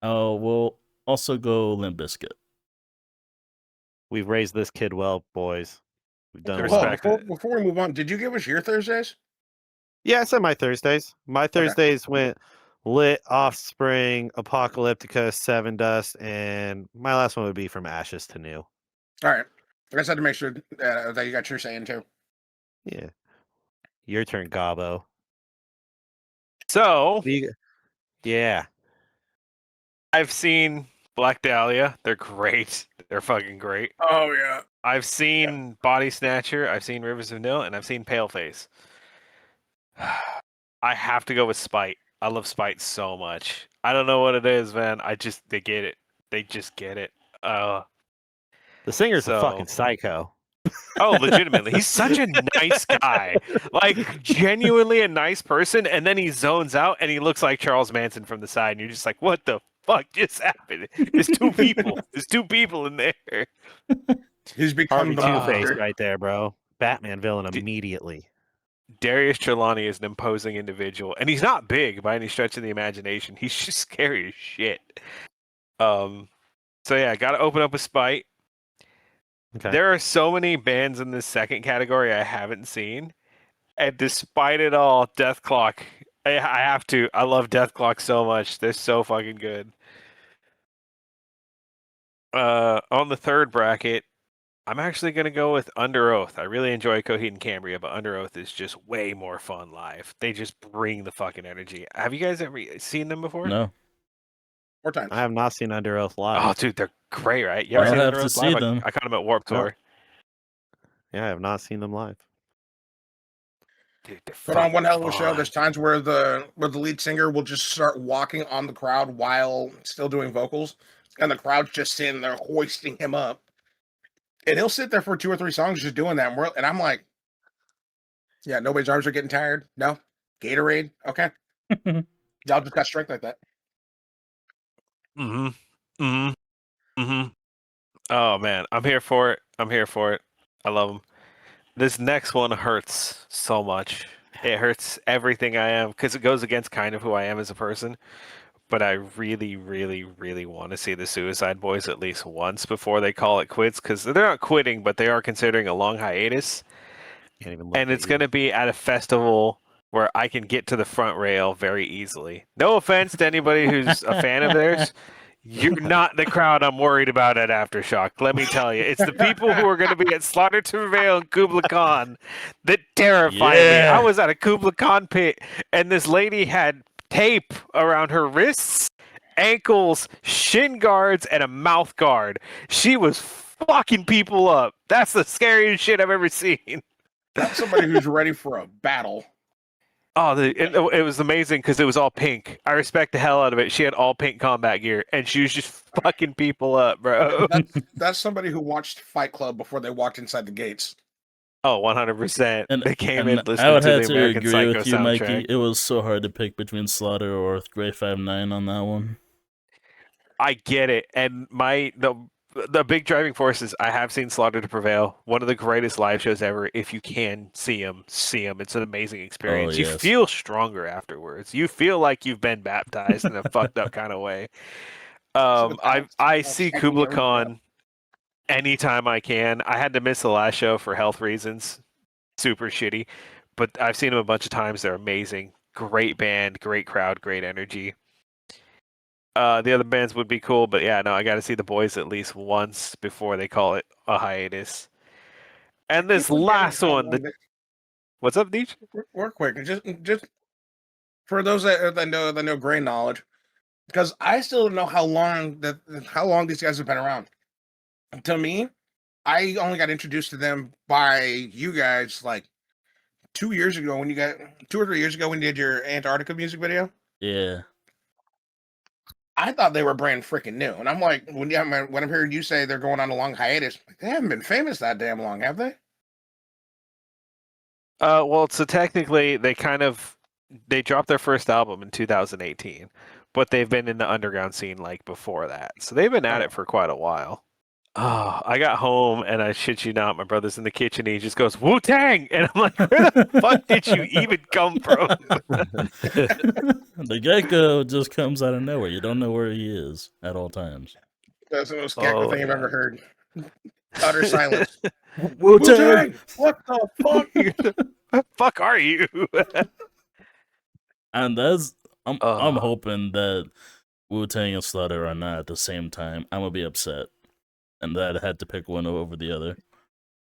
we'll also go Limp Bizkit. We've raised this kid well, boys. We've done Good well. respect. Before we move on, did you give us your Thursdays? Yeah, I said my Thursdays. My Thursdays went Lit, Offspring, Apocalyptica, Seven Dust, and my last one would be From Ashes to New. All right. I just had to make sure that you got your saying too. Yeah. Your turn, Gabo. So Yeah. I've seen Black Dahlia. They're great. They're fucking great. Oh yeah. I've seen Body Snatcher. I've seen Rivers of Nil, and I've seen Paleface. I have to go with Spite. I love Spite so much. I don't know what it is, man. They get it. They just get it. The singer's a So- fucking psycho. Oh, legitimately. He's such a nice guy. Like, genuinely a nice person, and then he zones out and he looks like Charles Manson from the side, and you're just like, what the fuck just happened? There's 2 people. There's 2 people in there. He's become Harvey the Two-Face monster. right there, bro. Batman villain D- immediately. Darius Trelawney is an imposing individual, and he's not big by any stretch of the imagination. He's just scary as shit. So yeah, got to open up with Spite. Okay. There are so many bands in this second category I haven't seen, and despite it all, Death Clock. I have to. I love Death Clock so much. They're so fucking good. On the third bracket, I'm actually gonna go with Under Oath. I really enjoy Coheed and Cambria, but Under Oath is just way more fun live. They just bring the fucking energy. Have you guys ever seen them before? No, 4 times. I have not seen Under Oath Oh, live. dude, they're great, right? You ever I'll seen have Under to Oath see live? them. I caught them at Warped No. Tour. Yeah, I have not seen them live. Dude, they're Put on one hell of a fucking show. fun. There's times where the lead singer will just start walking on the crowd while still doing vocals, and the crowd's just sitting there hoisting him up. And he'll sit there for 2 or 3 songs just doing that. And I'm like, yeah, nobody's arms are getting tired. No, Gatorade. Okay, y'all just got strength like that. Oh man, I'm here for it. I'm here for it. I love them. This next one hurts so much. It hurts everything I am because it goes against kind of who I am as a person. but I really, really, really want to see the Suicide Boys at least once before they call it quits, because they're not quitting, but they are considering a long hiatus. Can't even look And at it's you. going to be at a festival where I can get to the front rail very easily. No offense to anybody who's a fan of theirs. You're not the crowd I'm worried about at Aftershock. Let me tell you, it's the people who are going to be at Slaughter to Prevail and Kubla Khan that terrify me. I Yeah. was at a Kubla Khan pit, and this lady had tape around her wrists, ankles, shin guards, and a mouth guard. She was fucking people up. That's the scariest shit I've ever seen. That's somebody who's ready for a battle. Oh, it was amazing because it was all pink. I respect the hell out of it. She had all pink combat gear, and she was just fucking people up, bro. That's somebody who watched Fight Club before they walked inside the gates. Oh, 100%. And, They came and in I listening would to have the to American agree Psycho with you, Mikey. soundtrack. It was so hard to pick between Slaughter or Grey 5-9 on that one. I get it, and the big driving force is I have seen Slaughter to Prevail, one of the greatest live shows ever. If you can see them, see them. It's an amazing experience. You yes. feel stronger afterwards. You feel like you've been baptized in a fucked up kind of way. I see Kubla Khan anytime I can. I had to miss the last show for health reasons. Super shitty. But I've seen them a bunch of times. They're amazing. Great band, great crowd, great energy. The other bands would be cool, but yeah, no, I got to see the boys at least once before they call it a hiatus. And this last one, what's up, Deej? Real quick, just for those that know Gray knowledge, because I still don't know how long these guys have been around. To me, I only got introduced to them by you guys like 2 years ago when you got 2 or 3 years ago when you did your Antarctica music video. Yeah. I thought they were brand freaking new, and I'm like, when I'm hearing you say they're going on a long hiatus, like, they haven't been famous that damn long, have they? Well, so technically, they dropped their first album in 2018, but they've been in the underground scene like before that, so they've been at it for quite a while. Oh, I got home and I shit you not, my brother's in the kitchen. And he just goes Wu-Tang, and I'm like, where the fuck did you even come from? The gecko just comes out of nowhere. You don't know where he is at all times. That's the most gecko thing I've ever heard. Utter silence. Wu-Tang! What the fuck? Fuck are you? And I'm hoping that Wu-Tang and Slaughter are not at the same time. I'm gonna be upset, and that I had to pick one over the other.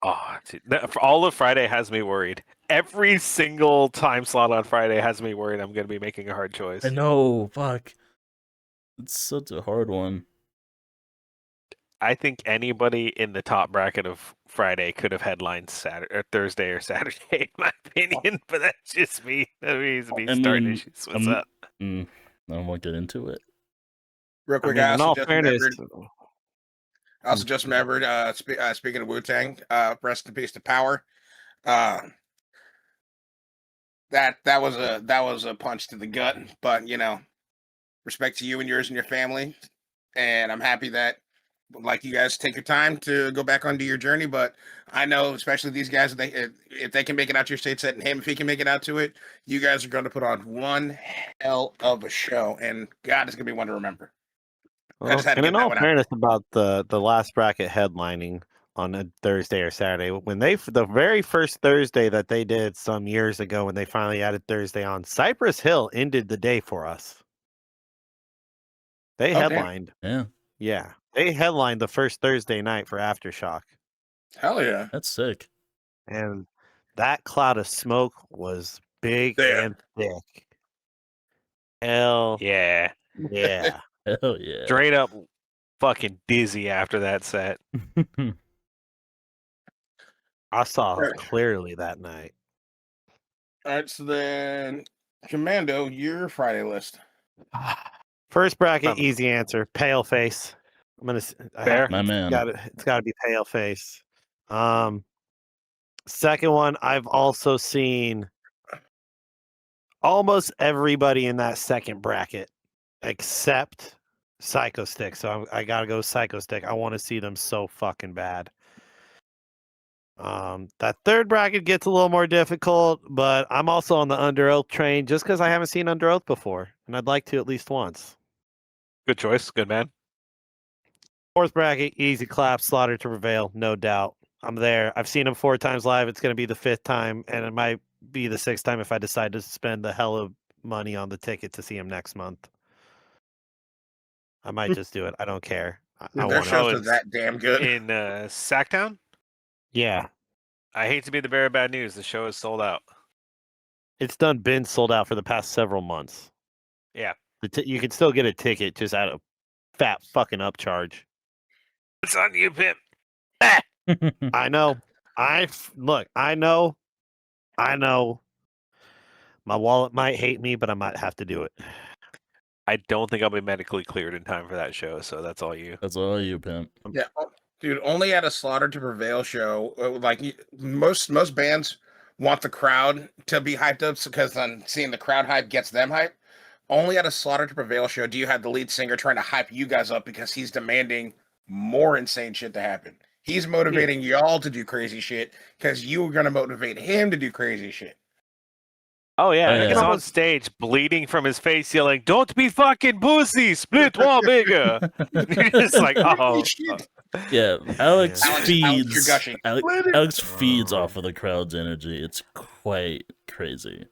Oh, dude, for all of Friday has me worried. Every single time slot on Friday has me worried I'm going to be making a hard choice. I know, fuck. It's such a hard one. I think anybody in the top bracket of Friday could have headlined Thursday or Saturday, in my opinion. But that's just me. That means me starting issues. What's up? I won't get into it. Real quick, in all fairness, I also just remembered. Speaking of Wu-Tang, rest in peace to Power. That was a punch to the gut, but respect to you and yours and your family, and I'm happy that like you guys take your time to go back onto your journey. But I know, especially these guys, if they can make it out to your state set, and him if he can make it out to it, you guys are going to put on one hell of a show, and God, it's going to be one to remember. Well, and in all fairness about the last bracket headlining on a Thursday or Saturday, when the very first Thursday that they did some years ago, when they finally added Thursday on, Cypress Hill ended the day for us. They headlined. Damn. Yeah. They headlined the first Thursday night for Aftershock. Hell yeah. That's sick. And that cloud of smoke was big and thick. Hell yeah. Yeah. Hell yeah. Straight up fucking dizzy after that set. I saw it clearly that night. All right, so then Commando, your Friday list. First bracket, easy answer. Pale face. I'm gonna. Fair. My man. It's got to be pale face. Second one, I've also seen almost everybody in that second bracket except Psycho Stick. So I gotta go Psycho Stick. I want to see them so fucking bad. That third bracket gets a little more difficult, but I'm also on the Under Oath train just because I haven't seen Under Oath before, and I'd like to at least once. Good choice. Good man. Fourth bracket, easy clap, Slaughter to Prevail, no doubt. I'm there. I've seen him 4 times live. It's going to be the 5th time, and it might be the 6th time if I decide to spend the hell of money on the ticket to see him next month. I might just do it. I don't care. I Their want shows to. are that damn good. In Sacktown. Yeah, I hate to be the bearer of bad news. The show is sold out. it's been sold out for the past several months. Yeah. You can still get a ticket just at a fat fucking upcharge. It's on you, Pimp. I know. I know. My wallet might hate me, but I might have to do it. I don't think I'll be medically cleared in time for that show, so that's all you. That's all you, pimp. Yeah, dude. Only at a Slaughter to Prevail show, most bands want the crowd to be hyped up because then seeing the crowd hype gets them hype. Only at a Slaughter to Prevail show do you have the lead singer trying to hype you guys up because he's demanding more insane shit to happen. He's motivating y'all to do crazy shit because you were gonna motivate him to do crazy shit. Oh yeah, Oh, yeah. he's on stage bleeding from his face, yelling, "Don't be fucking pussy! Split one bigger!" It's like, oh, Shit. Yeah, Alex Alex, feeds. you're gushing. Alex feeds off of the crowd's energy. It's quite crazy.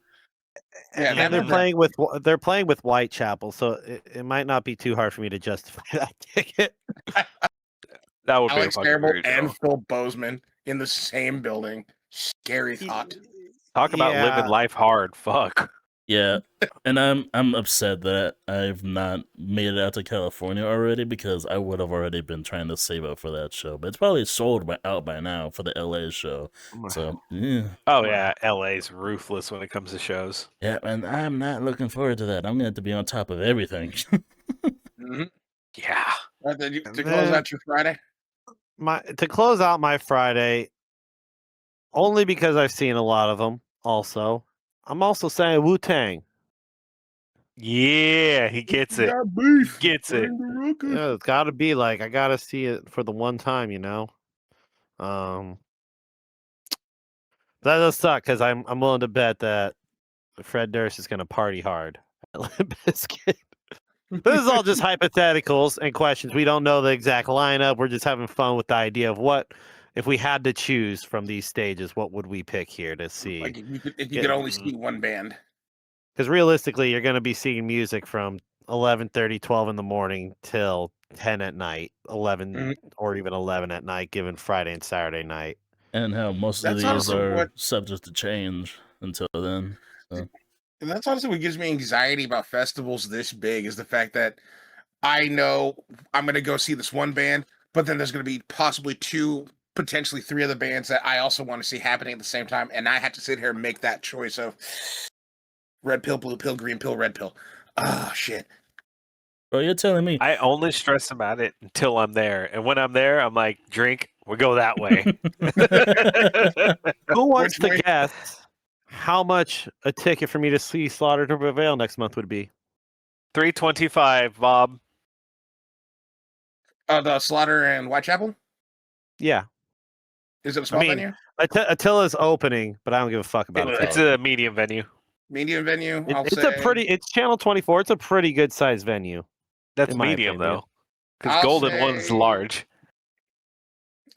Yeah, And they're playing with Whitechapel, so it might not be too hard for me to justify that ticket. that would Alex be a fucking Terrible great and show. Phil Bozeman in the same building. Scary thought. Talk about living life hard. Fuck. Yeah, and I'm upset that I've not made it out to California already because I would have already been trying to save up for that show. But it's probably out by now for the LA show. So yeah, Oh yeah, LA's ruthless when it comes to shows. yeah, and I'm not looking forward to that. I'm going to have to be on top of everything. Mm-hmm. Yeah. To close out your Friday. To close out my Friday, only because I've seen a lot of them. Also, I'm also saying Wu-Tang. Yeah, he gets it. Got beef. He gets it. Yeah, it's got to be like I got to see it for the one time, you know. That does suck because I'm willing to bet that Fred Durst is going to party hard at Limp Bizkit. This is all just hypotheticals and questions. We don't know the exact lineup. We're just having fun with the idea of what if we had to choose from these stages, what would we pick here to see? Like if you could only see one band. Because realistically, you're going to be seeing music from 11:30, 12 in the morning till 10 at night, 11 or even 11 at night, given Friday and Saturday night. And how most of That's these honestly are subject to change until then. So. And that's honestly what gives me anxiety about festivals this big is the fact that I know I'm going to go see this one band, but then there's going to be possibly 2, potentially 3 other bands that I also want to see happening at the same time, and I have to sit here and make that choice of red pill, blue pill, green pill, red pill. Oh, shit. Bro, you're telling me. I only stress about it until I'm there. And when I'm there, I'm like, drink, we go that way. Who wants Which to way? guess how much a ticket for me to see Slaughter to Prevail next month would be? $325, Bob. The Slaughter and Whitechapel? Yeah. Is it a small venue? Attila's opening, but I don't give a fuck about it. It's a medium venue. Medium venue? It's Channel 24. It's a pretty good sized venue. That's in my medium, opinion. though. Because I'll Golden One's say- large.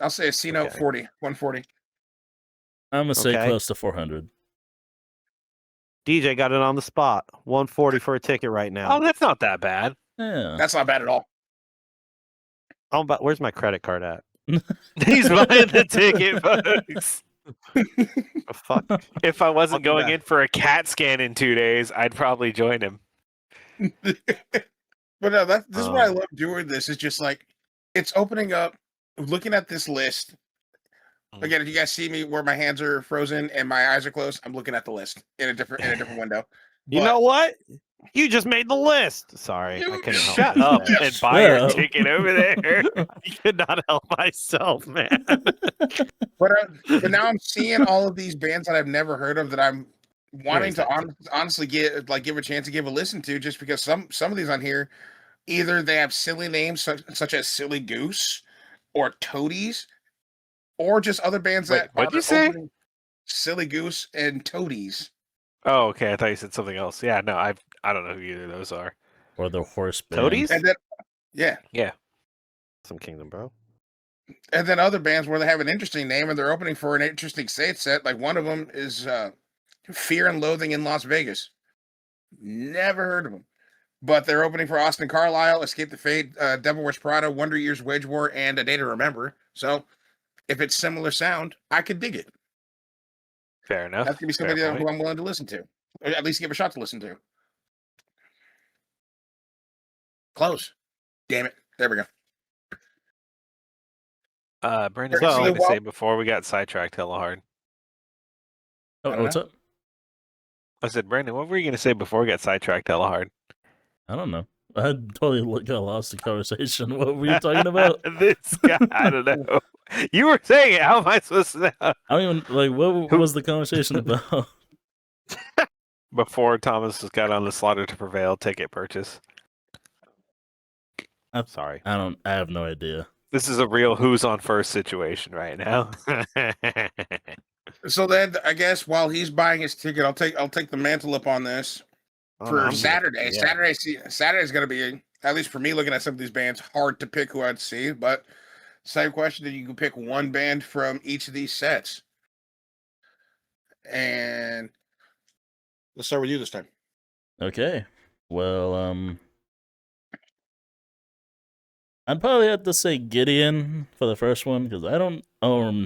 I'll say a C-Note Okay. 140. I'm going to say Okay. close to 400. DJ got it on the spot. 140 for a ticket right now. Oh, that's not that bad. Yeah. That's not bad at all. Where's my credit card at? He's buying the ticket, folks. Oh, fuck. If I wasn't I'll do going that. in for a CAT scan in 2 days, I'd probably join him. But no, this is why I love doing this. It's just like it's opening up, looking at this list. Again, if you guys see me where my hands are frozen and my eyes are closed, I'm looking at the list in a different window. You But- know what? You just made the list. Sorry, I couldn't help Shut myself. up and buy your up. ticket over there. I could not help myself, man. But now I'm seeing all of these bands that I've never heard of that I'm wanting to honestly give a chance to give a listen to, just because some of these on here, either they have silly names such as Silly Goose or Toadies, or just other bands Wait, that what'd are you say? opening- Silly Goose and Toadies. Oh, okay. I thought you said something else. Yeah, no, I don't know who either of those are. Or the horse band. Toadies? And then Yeah. Some Kingdom, bro. And then other bands where they have an interesting name and they're opening for an interesting stage set. Like one of them is Fear and Loathing in Las Vegas. Never heard of them. But they're opening for Austin Carlisle, Escape the Fate, Devil Wears Prada, Wonder Years Wage War, and A Day to Remember. So if it's similar sound, I could dig it. Fair enough. That's gonna be Fair somebody who point. I'm willing to listen to, or at least give a shot to listen to. Close. Damn it. There we go. Brandon, So- what were you going to Well- say before we got sidetracked hella hard? I Oh, don't what's know. up? I said, Brandon, what were you going to say before we got sidetracked hella hard? I don't know. I totally got lost in conversation. What were you talking about? This guy, I don't know. You were saying it. How am I supposed to know? I don't even like. What Who- was the conversation about? Before Thomas has got on the Slaughter to Prevail ticket purchase. I'm sorry. I have no idea. This is a real who's on first situation right now. So then I guess while he's buying his ticket, I'll take the mantle up on this for Saturday. Saturday's gonna be, at least for me looking at some of these bands, hard to pick who I'd see, but same question that you can pick one band from each of these sets. And let's start with you this time. Okay. Well, I'd probably have to say Gideon for the first one because I don't.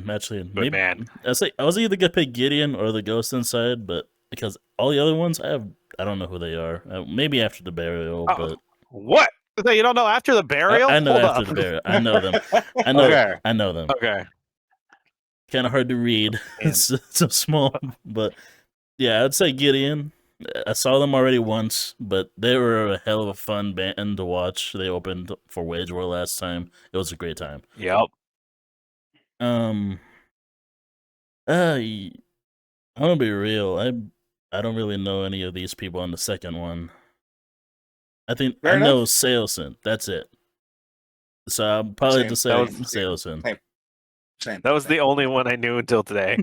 Actually, maybe man. I was either gonna pick Gideon or the Ghost Inside, but because all the other ones I don't know who they are. Maybe After the Burial, Oh, but what? So you don't know After the Burial? I know Hold After up. the Burial. I know them. I know. Okay. I know them. Okay. Kind of hard to read. Man. It's so small, but yeah, I'd say Gideon. I saw them already once, but they were a hell of a fun band to watch. They opened for Wage War last time. It was a great time. Yep. I'm gonna be real. I don't really know any of these people on the second one. I think Fair I know enough. Sailson. That's it. So I'll probably Same. just That say was- Sailson. Same. That was the only one I knew until today.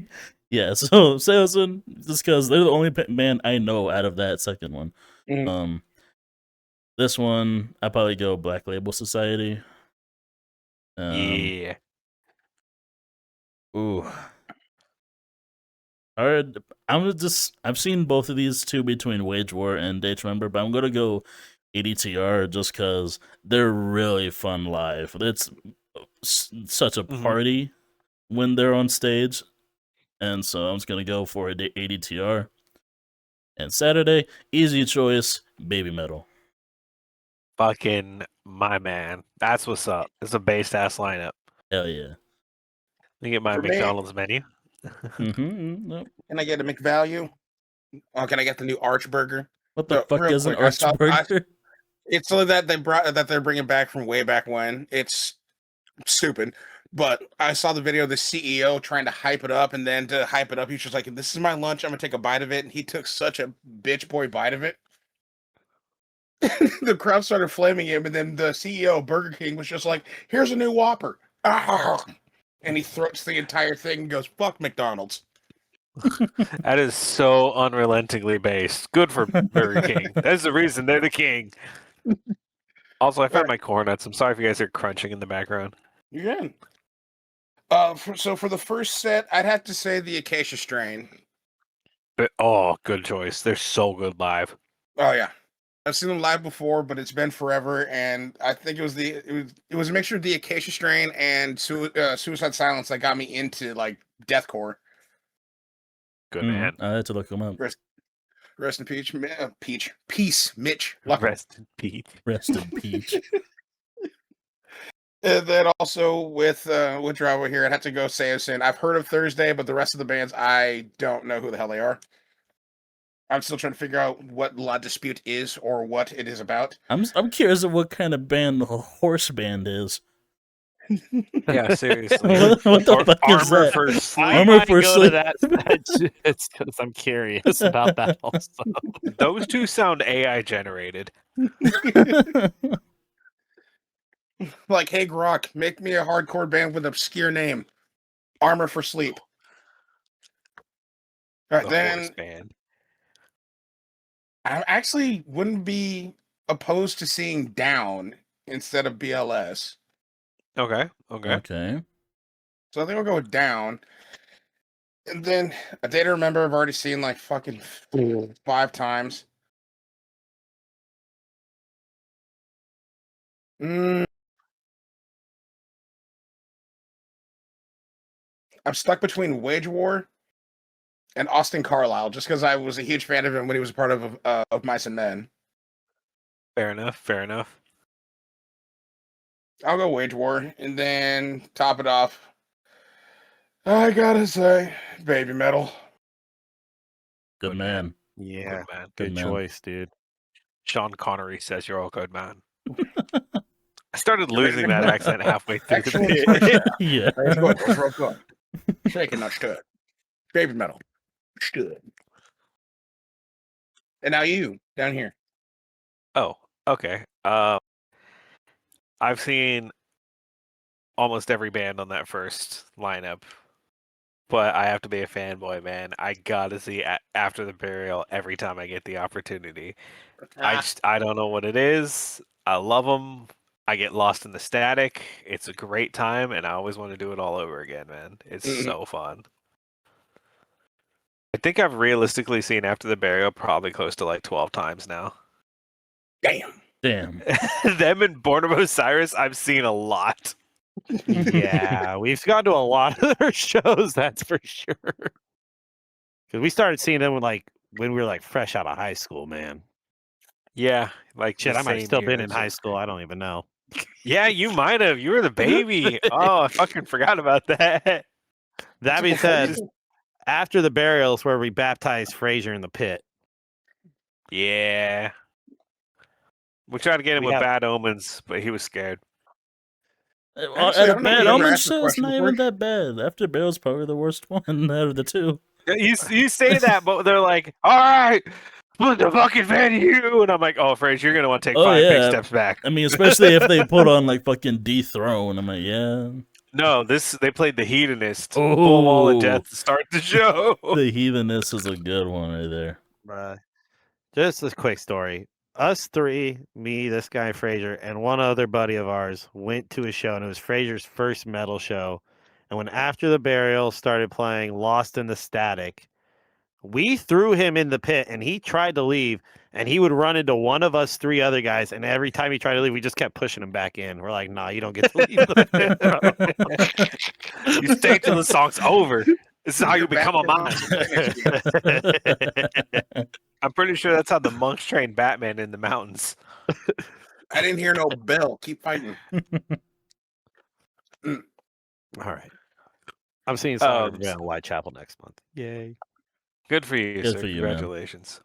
Yeah, so Sailson, just because they're the only band I know out of that second one. Mhm. This one I probably go Black Label Society. Yeah. Ooh. Hard. I've seen both of these two between Wage War and Day to Remember, but I'm gonna go ADTR just because they're really fun live. It's such a Mhm. party when they're on stage, and so I'm just gonna go for ADTR. And Saturday, easy choice, Baby Metal. Fucking my man. That's what's up. It's a based ass lineup. Hell yeah. Let me get my For me- McDonald's menu. Nope. Can I get a McValue? Oh, can I get the new Arch Burger? What the No, fuck real is an quick, I saw- I- Archburger? It's something that they're bringing back from way back when. It's stupid, but I saw the video of the CEO trying to hype it up, and then to hype it up, he's just like, "This is my lunch. I'm gonna take a bite of it," and he took such a bitch boy bite of it. The crowd started flaming him, and then the CEO of Burger King was just like, "Here's a new Whopper," and he throats the entire thing and goes, "Fuck McDonald's." That is so unrelentingly based. Good for Burger King. That's the reason they're the king. Also, I found my corn nuts. I'm sorry if you guys are crunching in the background. You can. So for the first set, I'd have to say the Acacia Strain. But oh, good choice. They're so good live. Oh yeah, I've seen them live before, but it's been forever, and I think it was a mixture of the Acacia Strain and Suicide Silence that got me into like deathcore. Good man. I had to look them up. Rest in peace, Mitch. Luck. Rest in peace. Rest in peach. And then also with Dravo here, I'd have to go Saosin. I've heard of Thursday, but the rest of the bands I don't know who the hell they are. I'm still trying to figure out what La Dispute is or what it is about. I'm curious of what kind of band the horse band is. Yeah, seriously. What the fuck is Armor that? for I sleep. Armor might for go sleep. to that. It's because I'm curious about that also. Those two sound AI generated. Like, hey Grok, make me a hardcore band with an obscure name. Armor for Sleep. All right, The then horse band. I actually wouldn't be opposed to seeing Down instead of BLS. Okay. Okay. Okay. So I think we'll go with down. And then a Day to Remember, I've already seen like fucking 5 times. Mm, I'm stuck between Wage War and Austin Carlisle, just because I was a huge fan of him when he was a part of Mice and Men. Fair enough. Fair enough. I'll go Wage War, and then top it off. I gotta say, Baby Metal. Good man. Yeah, Good man. Good good man. choice, dude. Sean Connery says you're all good, man. I started You're losing making that a accent halfway through excellent the choice bit. there. Yeah. That was good. That was real good. Shaking, not stood. Baby Metal. Stood. And now you, down here. Oh, okay. I've seen almost every band on that first lineup, but I have to be a fanboy, man. I gotta see After the Burial every time I get the opportunity. I don't know what it is. I love them. I get lost in the static. It's a great time, and I always want to do it all over again, man. It's so fun. I think I've realistically seen After the Burial probably close to like 12 times now. Damn. Damn. Them and Born of Osiris, I've seen a lot. Yeah, we've gone to a lot of their shows, that's for sure. Because we started seeing them when we were like fresh out of high school, man. Yeah, like Shit, the I might have same still been year in as high us. school. I don't even know. Yeah, you might have. You were the baby. Oh, I fucking forgot about that. That being said, After the Burial is where we baptized Frazier in the pit. Yeah. We tried to get him We with have Bad Omens, but he was scared. Actually, At I a don't know if Bad you ever Omen asked this show, it's question not before. even that bad. After Burial's probably the worst one out of the two. You say that, but they're like, all right, split the fucking venue. And I'm like, oh, Fraser, you're going to want to take Oh, 5 big yeah. steps back. I mean, especially if they put on like fucking Dethrone. I'm like, yeah. No, they played the Hedonist. Full wall of death to start the show. The Heathenist is a good one right there. Bruh. Just a quick story. Us three, me, this guy Frazier, and one other buddy of ours went to a show, and it was Frazier's first metal show. And when After the Burial started playing Lost in the Static, we threw him in the pit, and he tried to leave, and he would run into one of us 3 other guys, and every time he tried to leave, we just kept pushing him back in. We're like, nah, you don't get to leave the pit, bro. You stay till the song's over. This is how you become a monk. I'm pretty sure that's how the monks train Batman in the mountains. I didn't hear no bell. Keep fighting. All right. I'm seeing Song of the Band in Whitechapel next month. Yay. Good for you, Good sir. for you, man. Congratulations.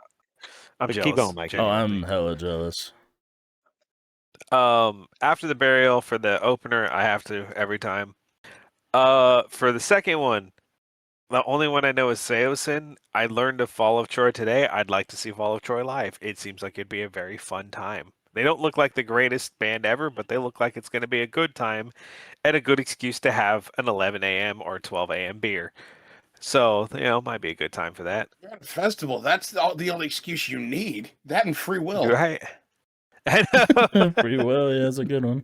I'm But jealous. keep going, Mike. Oh, I'm genuinely. hella jealous. After the Burial for the opener, I have to every time. For the second one, the only one I know is Seosin. I learned of Fall of Troy today. I'd like to see Fall of Troy live. It seems like it'd be a very fun time. They don't look like the greatest band ever, but they look like it's going to be a good time and a good excuse to have an 11 a.m. or 12 a.m. beer. So, might be a good time for that. You're at a festival. That's the only excuse you need. That and free will. Right? I know. Pretty well, yeah, that's a good one.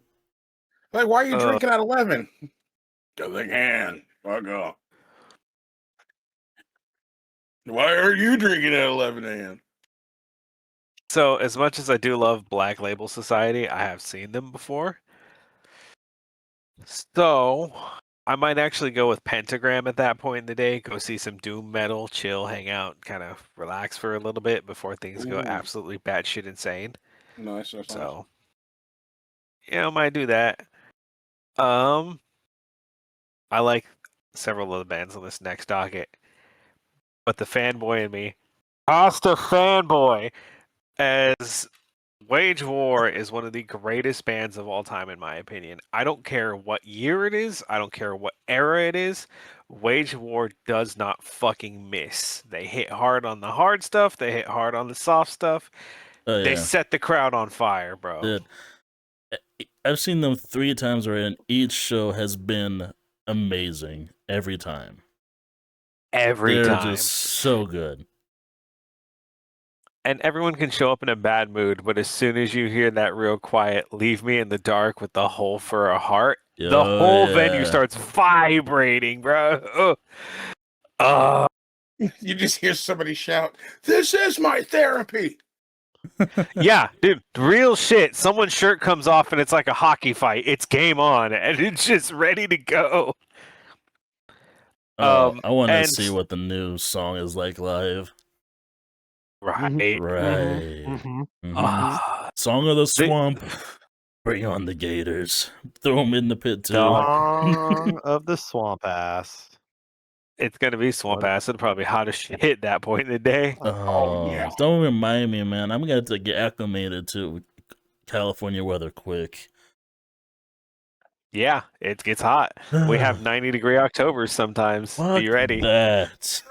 Like, why are you drinking at 11? Because I can. Fuck off. Why are you drinking at 11 a.m.? So, as much as I do love Black Label Society, I have seen them before. So, I might actually go with Pentagram at that point in the day. Go see some doom metal, chill, hang out, kind of relax for a little bit before things go Ooh. absolutely batshit insane. Nice. That's nice. So, I might do that. I like several of the bands on this next docket, but the fanboy in me has to fanboy as Wage War is one of the greatest bands of all time, in my opinion. I don't care what year it is. I don't care what era it is. Wage War does not fucking miss. They hit hard on the hard stuff. They hit hard on the soft stuff. Oh, They yeah. set the crowd on fire, bro. Dude, I've seen them 3 times already, and each show has been amazing every time. Every They're time. just so good. And everyone can show up in a bad mood, but as soon as you hear that real quiet, leave me in the dark with the hole for a heart, the whole venue starts vibrating, bro. You just hear somebody shout, "This is my therapy." Yeah, dude, real shit. Someone's shirt comes off and it's like a hockey fight. It's game on, and it's just ready to go. Oh, I want to and see what the new song is like live. right, Right. Mhm. Ah, Song of the Swamp. Bring on the Gators. Throw them in the pit too. Song of the Swamp Ass. it's gonna be swamp acid, probably hot as shit at that point in the day. Oh, yeah. don't remind me, man. I'm gonna have to get acclimated to California weather quick. Yeah, it gets hot. We have 90-degree Octobers sometimes. Fuck Be ready. that.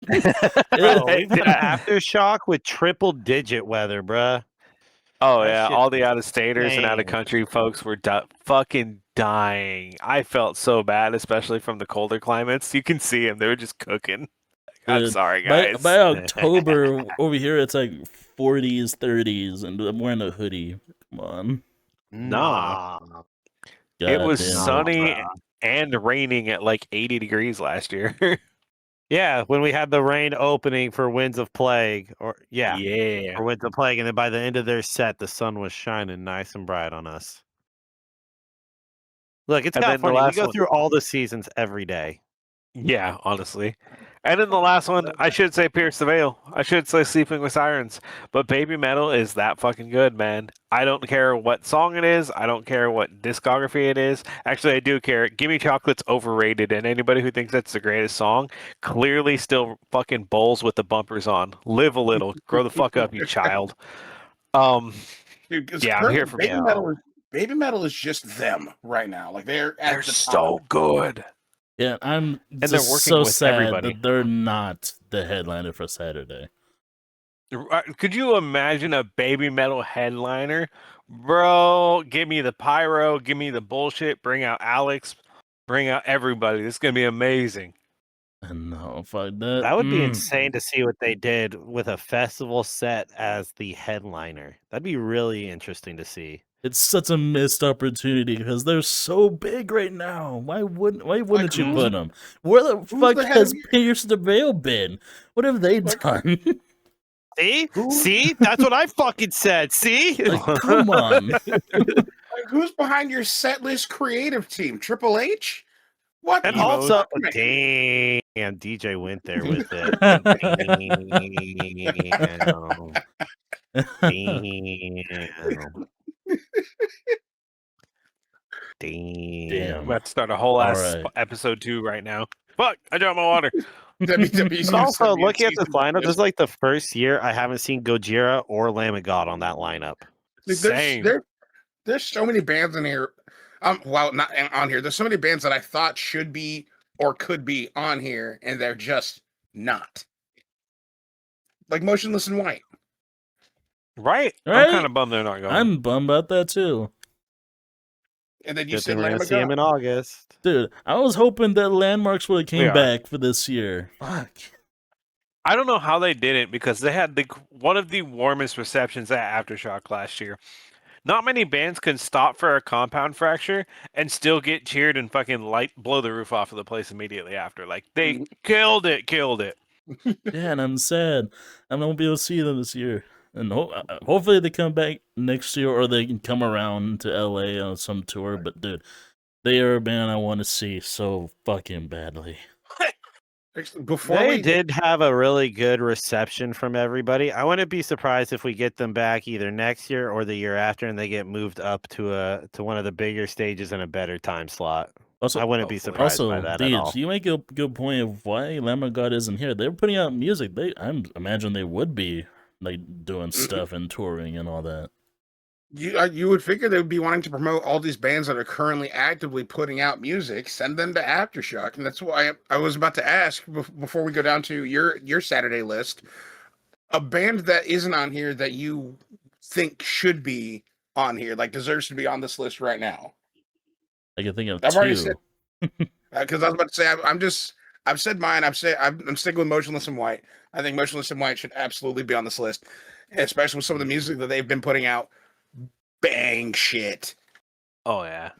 Bro, we've had Aftershock with triple-digit weather, bruh. Oh That yeah, shit's all the out-of-staters and insane. out-of-country folks were fucking dying. I felt so bad, especially from the colder climates. You can see them; they were just cooking. I'm Dude, sorry, guys. By October over here, it's like 40s, 30s, and I'm wearing a hoodie. Come on. Nah. God It was damn sunny bruh. and raining at like 80 degrees last year. Yeah, when we had the rain opening for Winds of Plague, or Yeah. for Winds of Plague, and then by the end of their set, the sun was shining nice and bright on us. Look, it's And then the California. We last go one- through all the seasons every day. Yeah, honestly. And then the last one, I should say Pierce the Veil. I should say Sleeping with Sirens. But Baby Metal is that fucking good, man. I don't care what song it is. I don't care what discography it is. Actually, I do care. Gimme Chocolate's overrated, and anybody who thinks that's the greatest song clearly still fucking bowls with the bumpers on. Live a little. Grow the fuck up, you child. Dude, 'cause Yeah, I'm here for Baby Metal is just them right now. Like they're at They're the so top. good. Yeah, I'm they're just working so with sad everybody. that they're not the headliner for Saturday. Could you imagine a Baby Metal headliner? Bro, give me the pyro, give me the bullshit, bring out Alex, bring out everybody. This is going to be amazing. No, fuck that. That would be insane to see what they did with a festival set as the headliner. That'd be really interesting to see. It's such a missed opportunity because they're so big right now. Why wouldn't you who's- put them? Where the fuck the head has of your- Pierce the Veil been? What have they done? See? See? That's what I fucking said. See? Like, come on. Like, who's behind your set list creative team? Triple H? What? And the also, fuck, man? damn, DJ went there with it. Damn. Damn. I'm about to start a whole ass Alright. episode 2 right now. Fuck, I dropped my water. WWE's But gonna also, send me a looking at the season lineup, list. this is like the first year I haven't seen Gojira or Lamb of God on that lineup. Like, Same. There's so many bands in here. Well, not on here. There's so many bands that I thought should be or could be on here, and they're just not. Like Motionless in White. Right? Right? I'm kind of bummed they're not going. I'm bummed about that too. And then you Good said thing we're Lamb gonna of see him God. in August. Dude, I was hoping that Landmarks would have We came are. back for this year. Fuck. I don't know how they didn't because they had one of the warmest receptions at Aftershock last year. Not many bands can stop for a compound fracture and still get cheered and fucking blow the roof off of the place immediately after. Like they killed it. Yeah, and I'm sad. I won't be able to see them this year. And hopefully they come back next year or they can come around to LA on some tour. But dude, they are a band I want to see so fucking badly. Before They we did have a really good reception from everybody. I wouldn't be surprised if we get them back either next year or the year after, and they get moved up to one of the bigger stages in a better time slot. Also, I wouldn't be hopefully. surprised also, by that at all. Deej, you make a good point of why Lamb of God isn't here. They're putting out music. I imagine they would be like doing stuff and touring and all that. you would figure they would be wanting to promote all these bands that are currently actively putting out music, send them to Aftershock, and that's why I was about to ask before we go down to your Saturday list, a band that isn't on here that you think should be on here, like deserves to be on this list right now. I can think of I've already two. said because I was about to say I've said mine. I'm sticking with Motionless in White. I think Motionless in White should absolutely be on this list. especially with some of the music that they've been putting out. Bang shit. Oh yeah.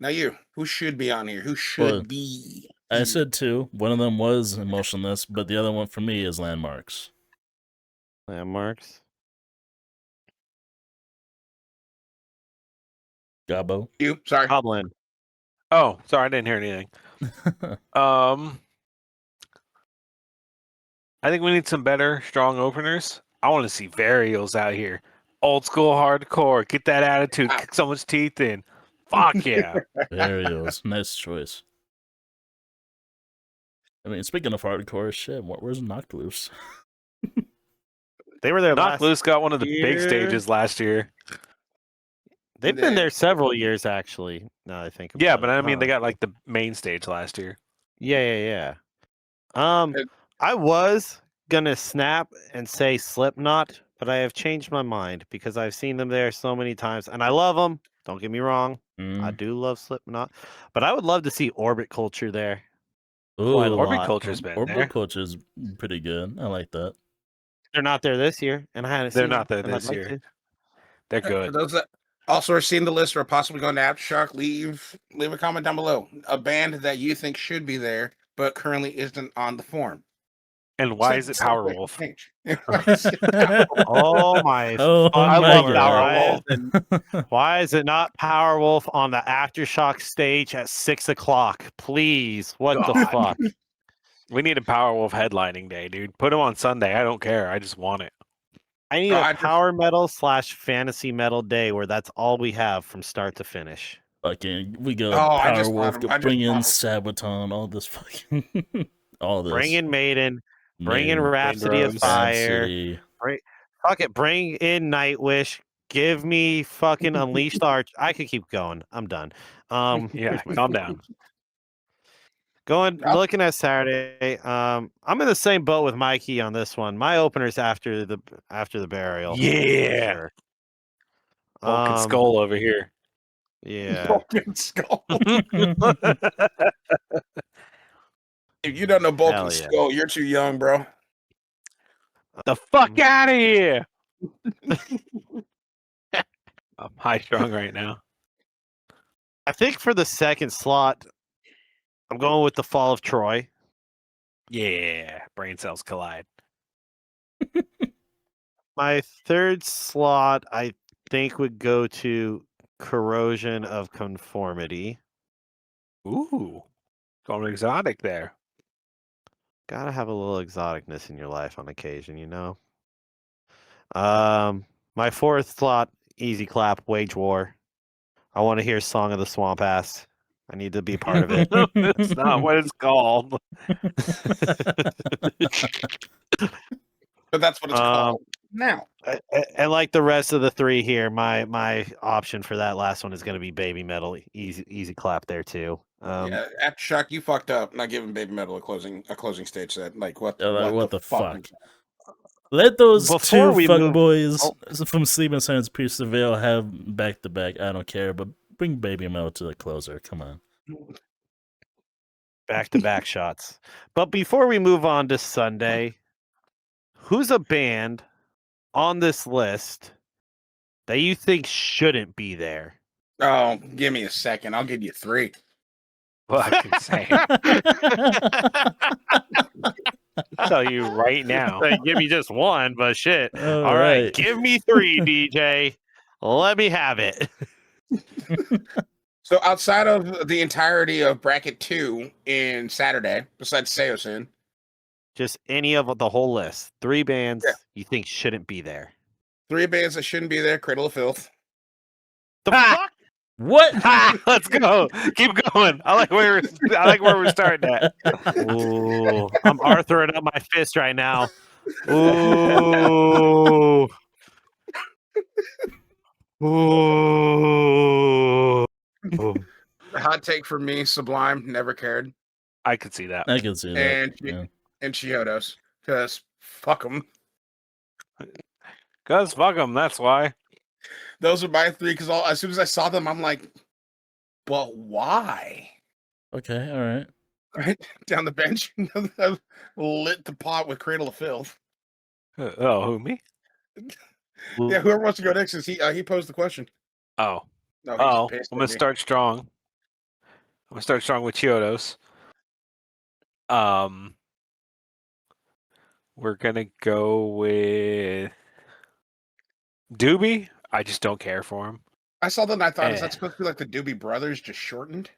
Now who should be on here? Who should Well, be? I said two. One of them was Emotionless, but the other one for me is Landmarks. Landmarks. Gabo. You, sorry. Goblin. Oh, sorry, I didn't hear anything. I think we need some better, strong openers. I want to see Varials out here. Old school hardcore. Get that attitude. Kick someone's teeth in. Fuck yeah. Varios. Nice choice. I mean, speaking of hardcore, shit, where's Knocked Loose? They were there Knock last Loose got one of the big year. stages last year. They've been there several years, actually. Now I think about Yeah, it. but I mean, they Huh. got like the main stage last year. Yeah. I was gonna snap and say Slipknot, but I have changed my mind because I've seen them there so many times, and I love them. Don't get me wrong, I do love Slipknot, but I would love to see Orbit Culture there. Quite a Ooh, Orbit lot. Culture's been Orbital there. Culture's pretty good. I like that. They're not there this year, and I haven't They're seen not them, there and I'd this like year. to. They're For good. those that also are seeing the list or are possibly going to Aftershock, leave a comment down below. A band that you think should be there, but currently isn't on the form. And why is it Powerwolf? Oh my! Oh I my love God. Why is it not Powerwolf on the Aftershock stage at 6 o'clock? Please, what the God. fuck? We need a Powerwolf headlining day, dude. Put them on Sunday. I don't care. I just want it. I need I a just- power metal / fantasy metal day where that's all we have from start to finish. Fucking, we go Oh, I just Powerwolf, thought of- I bring just in thought Sabaton, all this fucking, all this. Bring in Maiden, bring in Maiden, Rhapsody of Rose. Fire. Rhapsody. Fuck it, bring in Nightwish. Give me fucking Unleashed Arch. I could keep going. I'm done. Yeah, here's my- calm down. looking at Saturday. I'm in the same boat with Mikey on this one. My opener's after the burial. for Yeah. sure. Vulcan Skull over here. Yeah. Vulcan Skull. If you don't know Vulcan Hell yeah. Skull, you're too young, bro. The fuck out of here. I'm high strung right now. I think for the second slot, I'm going with the Fall of Troy. Yeah. Brain cells collide. My third slot, I think, would go to Corrosion of Conformity. Ooh. Going exotic there. Gotta have a little exoticness in your life on occasion, you know? My fourth slot, Easy Clap, Wage War. I want to hear Song of the Swamp Ass. I need to be part of it. That's not what it's called. But that's what it's called now. And like the rest of the three here, my option for that last one is going to be Baby Metal. Easy Clap there too. Yeah, Aftershock, you fucked up not giving Baby Metal a closing stage set. Like what What the fuck? fuck? Let those Before two we fuck move- boys from Sleeping Silence Pierce the Veil have back to back. I don't care, but bring Baby Metal to the closer. Come on. Back-to-back shots. But before we move on to Sunday, who's a band on this list that you think shouldn't be there? Oh, give me a second. I'll give you 3. Fucking insane. I'll tell you right now. Give me just one, but shit. All All right, right. give me 3, DJ. Let me have it. So outside of the entirety of bracket 2 in Saturday, besides Seosin, Just any of the whole list. 3 bands Yeah. you think shouldn't be there. 3 bands that shouldn't be there: Cradle of Filth. The fuck? What? Let's go. Keep going. I like where we're starting at. Ooh, I'm Arthur'ing up my fist right now. Ooh. Ooh. Hot take for me: Sublime, never cared, I could see that. I can see that. and Yeah. and Chiodos, because fuck them. Cause fuck them. That's why. Those are my 3. Because as soon as I saw them, I'm like, but why? Okay, all right. Right down the bench, lit the pot with Cradle of Filth. Oh, who, me? Yeah, whoever wants to go next is he posed the question. Oh. No, he just pissed I'm at gonna me. start strong. I'm gonna start strong with Chiodos. We're gonna go with Doobie. I just don't care for him. I saw that and I thought, is Eh. that supposed to be like the Doobie Brothers just shortened?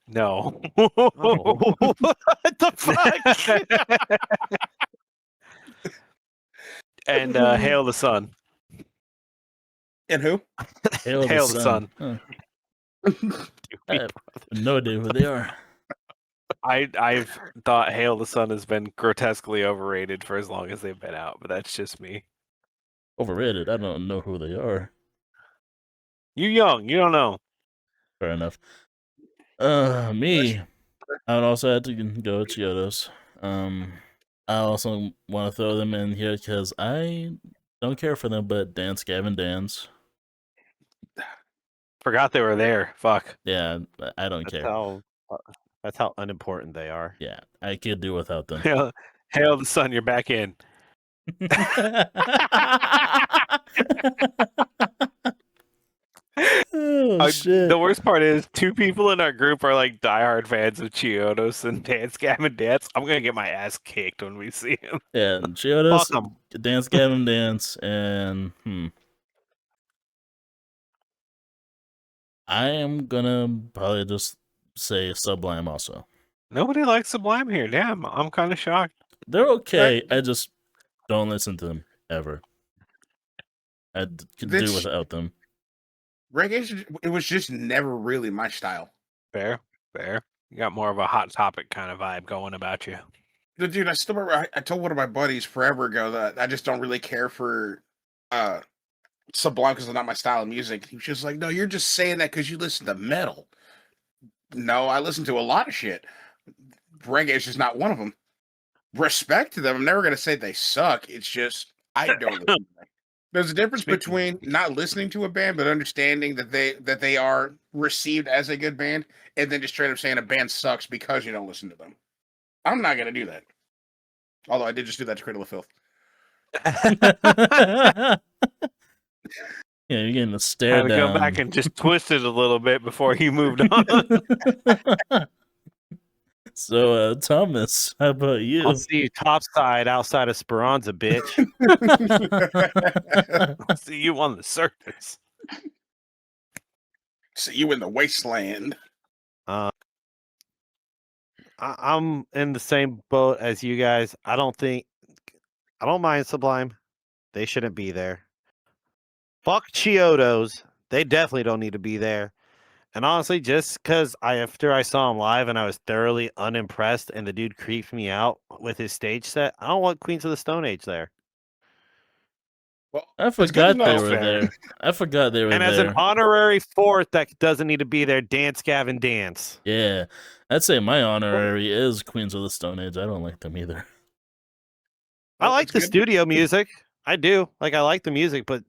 No. Oh, what the fuck? And Hail the Sun. And who? Hail Hail the the sun. sun. Huh. I have no idea who they are. I've thought Hail the Sun has been grotesquely overrated for as long as they've been out, but that's just me. Overrated. I don't know who they are. You young, you don't know. Fair enough. Me. I would also have to go with Chiodos. I also want to throw them in here because I don't care for them, but Dance Gavin Dance. Forgot they were there. Fuck. Yeah, I don't That's care. how unimportant they are. Yeah, I could do without them. Hail the Sun, you're back in. Oh shit! The worst part is 2 people in our group are like diehard fans of Chiodos and Dance Gavin Dance. I'm gonna get my ass kicked when we see him. Yeah, Chiodos, Fuck 'em. Dance Gavin Dance, and I am gonna probably just say Sublime also. Nobody likes Sublime here. Damn, I'm kind of shocked. They're okay. I just don't listen to them ever. I could do without them. Reggae, it was just never really my style. Fair. You got more of a Hot Topic kind of vibe going about you. But dude, I still remember I told one of my buddies forever ago that I just don't really care for Sublime because it's not my style of music. He was just like, no, you're just saying that because you listen to metal. No, I listen to a lot of shit. Reggae is just not one of them. Respect to them. I'm never gonna say they suck. It's just I don't listen to them. There's a difference between not listening to a band but understanding that they are received as a good band, and then just straight up saying a band sucks because you don't listen to them. I'm not gonna do that. Although I did just do that to Cradle of Filth. Yeah, you're getting the stare Had to down. go back and just twist it a little bit before you moved on. So, Thomas, how about you? I'll see you topside outside of Speranza, bitch. I'll see you on the surface. See you in the wasteland. I'm in the same boat as you guys. I don't mind Sublime. They shouldn't be there. Fuck Chiodos. They definitely don't need to be there. And honestly, just because after I saw him live and I was thoroughly unimpressed and the dude creeped me out with his stage set, I don't want Queens of the Stone Age there. Well, I it's good to forgot they know. were fair. there. I forgot they were And there. as an honorary fourth that doesn't need to be there, Dance Gavin Dance. Yeah, I'd say my honorary is Queens of the Stone Age. I don't like them either. I Well, like it's the good. studio music. I do. Like, I like the music, but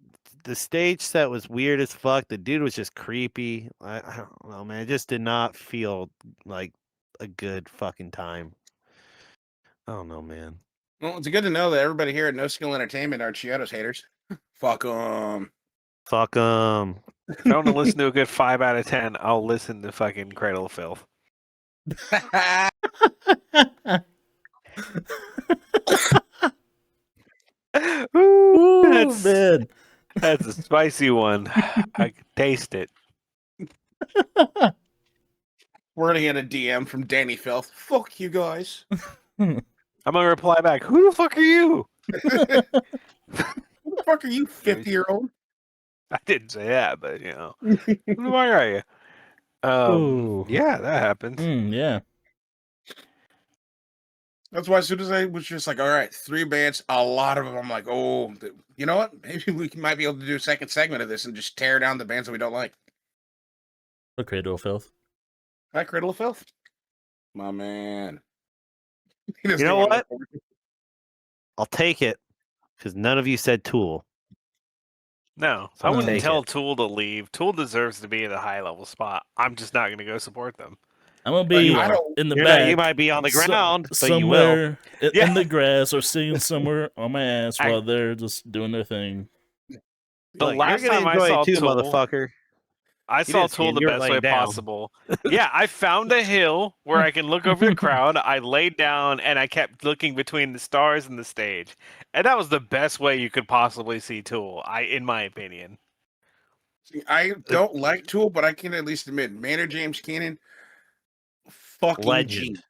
the stage set was weird as fuck. The dude was just creepy. I don't know, man. It just did not feel like a good fucking time. I don't know, man. Well, it's good to know that everybody here at NoSkill Entertainment are Chiodos haters. Fuck them. Fuck them. If I want to listen to a good 5 out of 10, I'll listen to fucking Cradle of Filth. Ooh, that's, man. that's a spicy one. I can taste it. We're gonna get a DM from Danny Filth. Fuck you guys. I'm gonna reply back. Who the fuck are you? Who the fuck are you, 50-year-old? I didn't say that, but you know, who the fuck are you? Ooh. Yeah, that happens. Yeah. That's why as soon as I was just like, all right, 3 bands, a lot of them, I'm like, oh, you know what? Maybe we might be able to do a second segment of this and just tear down the bands that we don't like. Or Cradle of Filth. Hi, Cradle of Filth. My man. He You doesn't know wanna what? look over. I'll take it because none of you said Tool. No, So I I'll wouldn't take tell it. Tool to leave. Tool deserves to be at a high level spot. I'm just not gonna go support them. I'm gonna But be I don't. in the You're not, you back, might be on the so- ground, but you will. somewhere Yeah. in the grass or sitting somewhere on my ass I- while they're just doing their thing. The Look, you're last gonna time I enjoy saw it too, Tool, motherfucker. I You saw didn't see Tool him, the you were best laying way down. possible. Yeah, I found a hill where I can look over the crowd. I laid down and I kept looking between the stars and the stage, and that was the best way you could possibly see Tool. In my opinion. I don't like Tool, but I can at least admit, Maynard James Keenan, fucking Legend.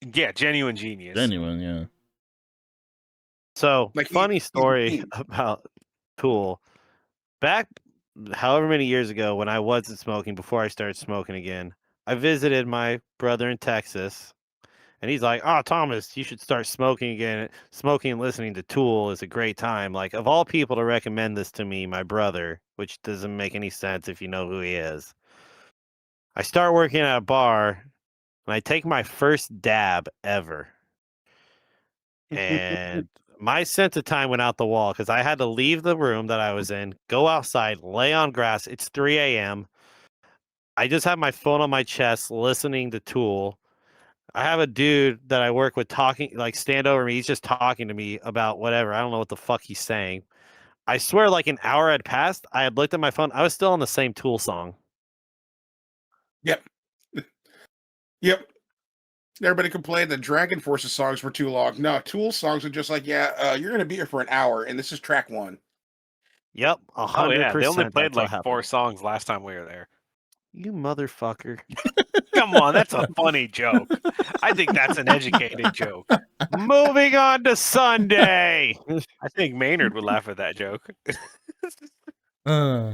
genius. Yeah, genuine genius. Genuine, yeah. So, Like, funny he's a story genius. about Tool. Back however many years ago when I wasn't smoking, before I started smoking again, I visited my brother in Texas. And he's like, "Oh, Thomas, you should start smoking again. Smoking and listening to Tool is a great time." Like, of all people to recommend this to me, my brother, which doesn't make any sense if you know who he is. I start working at a bar, and I take my first dab ever. And my sense of time went out the wall because I had to leave the room that I was in, go outside, lay on grass. It's 3 a.m. I just have my phone on my chest listening to Tool. I have a dude that I work with talking, like stand over me. He's just talking to me about whatever. I don't know what the fuck he's saying. I swear, like an hour had passed. I had looked at my phone. I was still on the same Tool song. Yep. Yep. Everybody complained that Dragon Force's songs were too long. No, Tool songs are just like, yeah, you're gonna be here for an hour, and this is track one. Yep, Oh yeah, they only 100%. played That's what like happened. 4 songs last time we were there. You motherfucker. Come on, that's a funny joke. I think that's an educated joke. Moving on to Sunday. I think Maynard would laugh at that joke. Uh,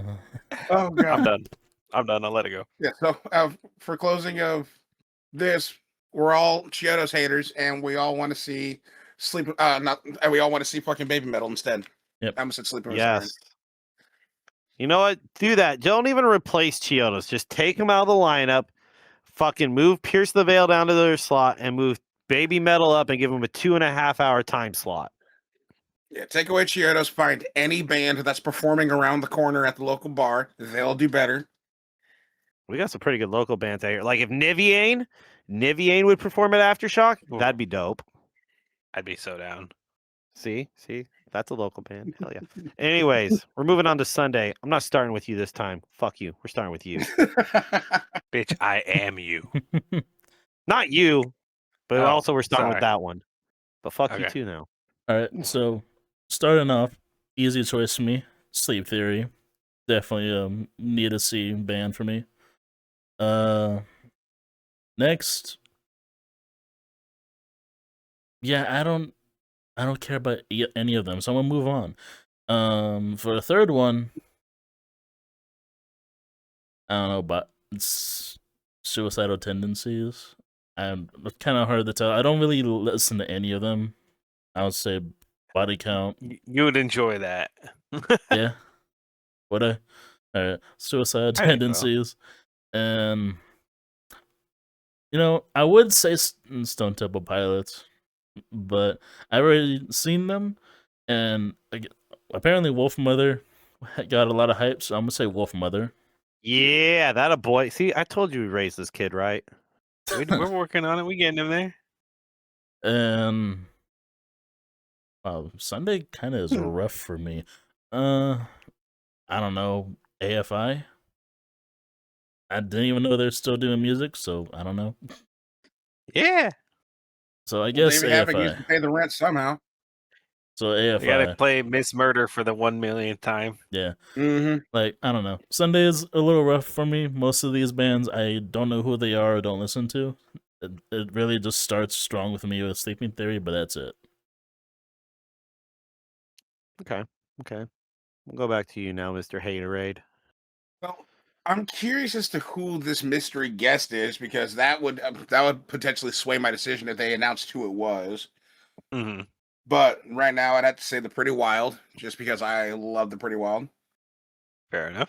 Oh I'm god. done. I'm done. I'll let it go. Yeah. So for closing of this, we're all Chiodos haters, and we all want to see sleep. Not. And we all want to see fucking Baby Metal instead. Yep. I almost said Sleeping with Siren. Yes. You know what? Do that. Don't even replace Chiodos. Just take them out of the lineup. Fucking move Pierce the Veil down to their slot and move Baby Metal up and give them a 2.5 hour time slot. Yeah, take away Chiodos, find any band that's performing around the corner at the local bar. They'll do better. We got some pretty good local bands out here. Like if Niviane would perform at Aftershock, that'd be dope. I'd be so down. See, that's a local band. Hell yeah. Anyways, we're moving on to Sunday. I'm not starting with you this time. Fuck you. We're starting with you. Bitch, I am you. Not you, but Oh, also we're starting with sorry. that one. But fuck you Okay. too now. all right, so starting off, easy choice for me. Sleep Theory, definitely need to see band for me. Next, yeah, I don't care about any of them, so I'm gonna move on. For the third one, I don't know, but it's Suicidal Tendencies. I'm kind of hard to tell. I don't really listen to any of them. I would say Body Count. You would enjoy that. Yeah. Would I? Alright. Suicidal I think so. Tendencies. And, I would say Stone Temple Pilots, but I've already seen them, and apparently Wolf Mother got a lot of hype, so I'm going to say Wolf Mother. Yeah, that a boy. See, I told you we raised this kid right. We're working on it. We getting him there. And wow, Sunday kind of is rough for me. I don't know. AFI. I didn't even know they're still doing music, so I don't know. Yeah. So I Well, guess David Havoc needs to AFI. pay the rent somehow. So AFI. We gotta play Miss Murder for the 1 millionth time. Yeah. Mm-hmm. Like, I don't know. Sunday is a little rough for me. Most of these bands, I don't know who they are or don't listen to. It really just starts strong with me with Sleeping Theory, but that's it. Okay. We'll go back to you now, Mr. Haterade. Well, I'm curious as to who this mystery guest is because that would potentially sway my decision if they announced who it was. Mm-hmm. But right now, I'd have to say the Pretty Wild, just because I love the Pretty Wild. Fair enough.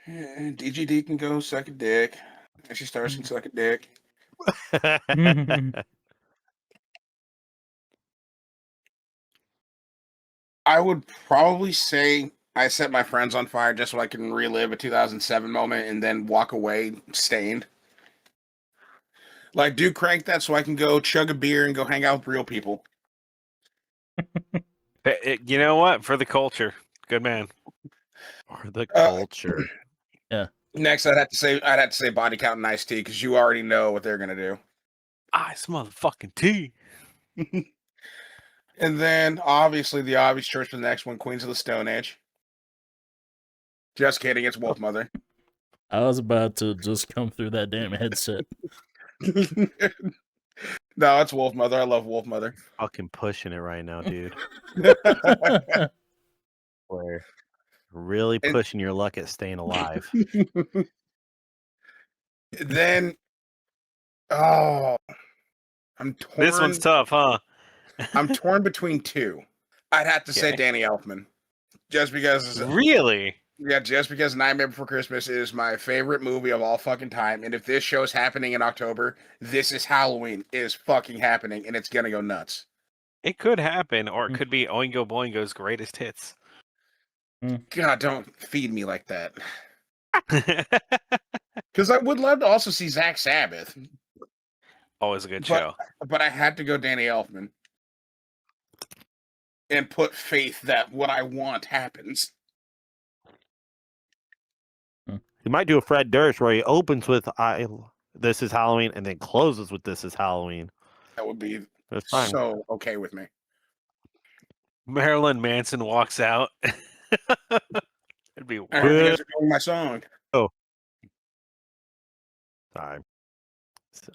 DGD can go suck a dick. Ashley Stars can suck a dick. I would probably say I set my friends on fire just so I can relive a 2007 moment and then walk away stained. Like, do crank that so I can go chug a beer and go hang out with real people. You know what? For the culture. Good man. For the culture. Next, I'd have to say Body Count and Ice T because you already know what they're gonna do. Ice motherfucking tea. And then, obviously, the obvious choice for the next one, Queens of the Stone Age. Just kidding, it's Wolf Mother. I was about to just come through that damn headset. No, it's Wolf Mother. I love Wolf Mother. Fucking pushing it right now, dude. Where really And- pushing your luck at staying alive. Then, oh, I'm torn. This one's tough, huh? I'm torn between two. I'd have to say Okay. Danny Elfman, just because. Really? Yeah, just because Nightmare Before Christmas is my favorite movie of all fucking time, and if this show's happening in October, This Is Halloween is fucking happening, and it's gonna go nuts. It could happen, or it could be Oingo Boingo's greatest hits. God, don't feed me like that. Because I would love to also see Zach Sabbath, Always a good show. but I had to go Danny Elfman and put faith that what I want happens. He might do a Fred Durst where he opens with This Is Halloween and then closes with This Is Halloween. That would be That's fine. so okay with me. Marilyn Manson walks out. It'd be All right, you wild. guys are doing my song. Sorry. So,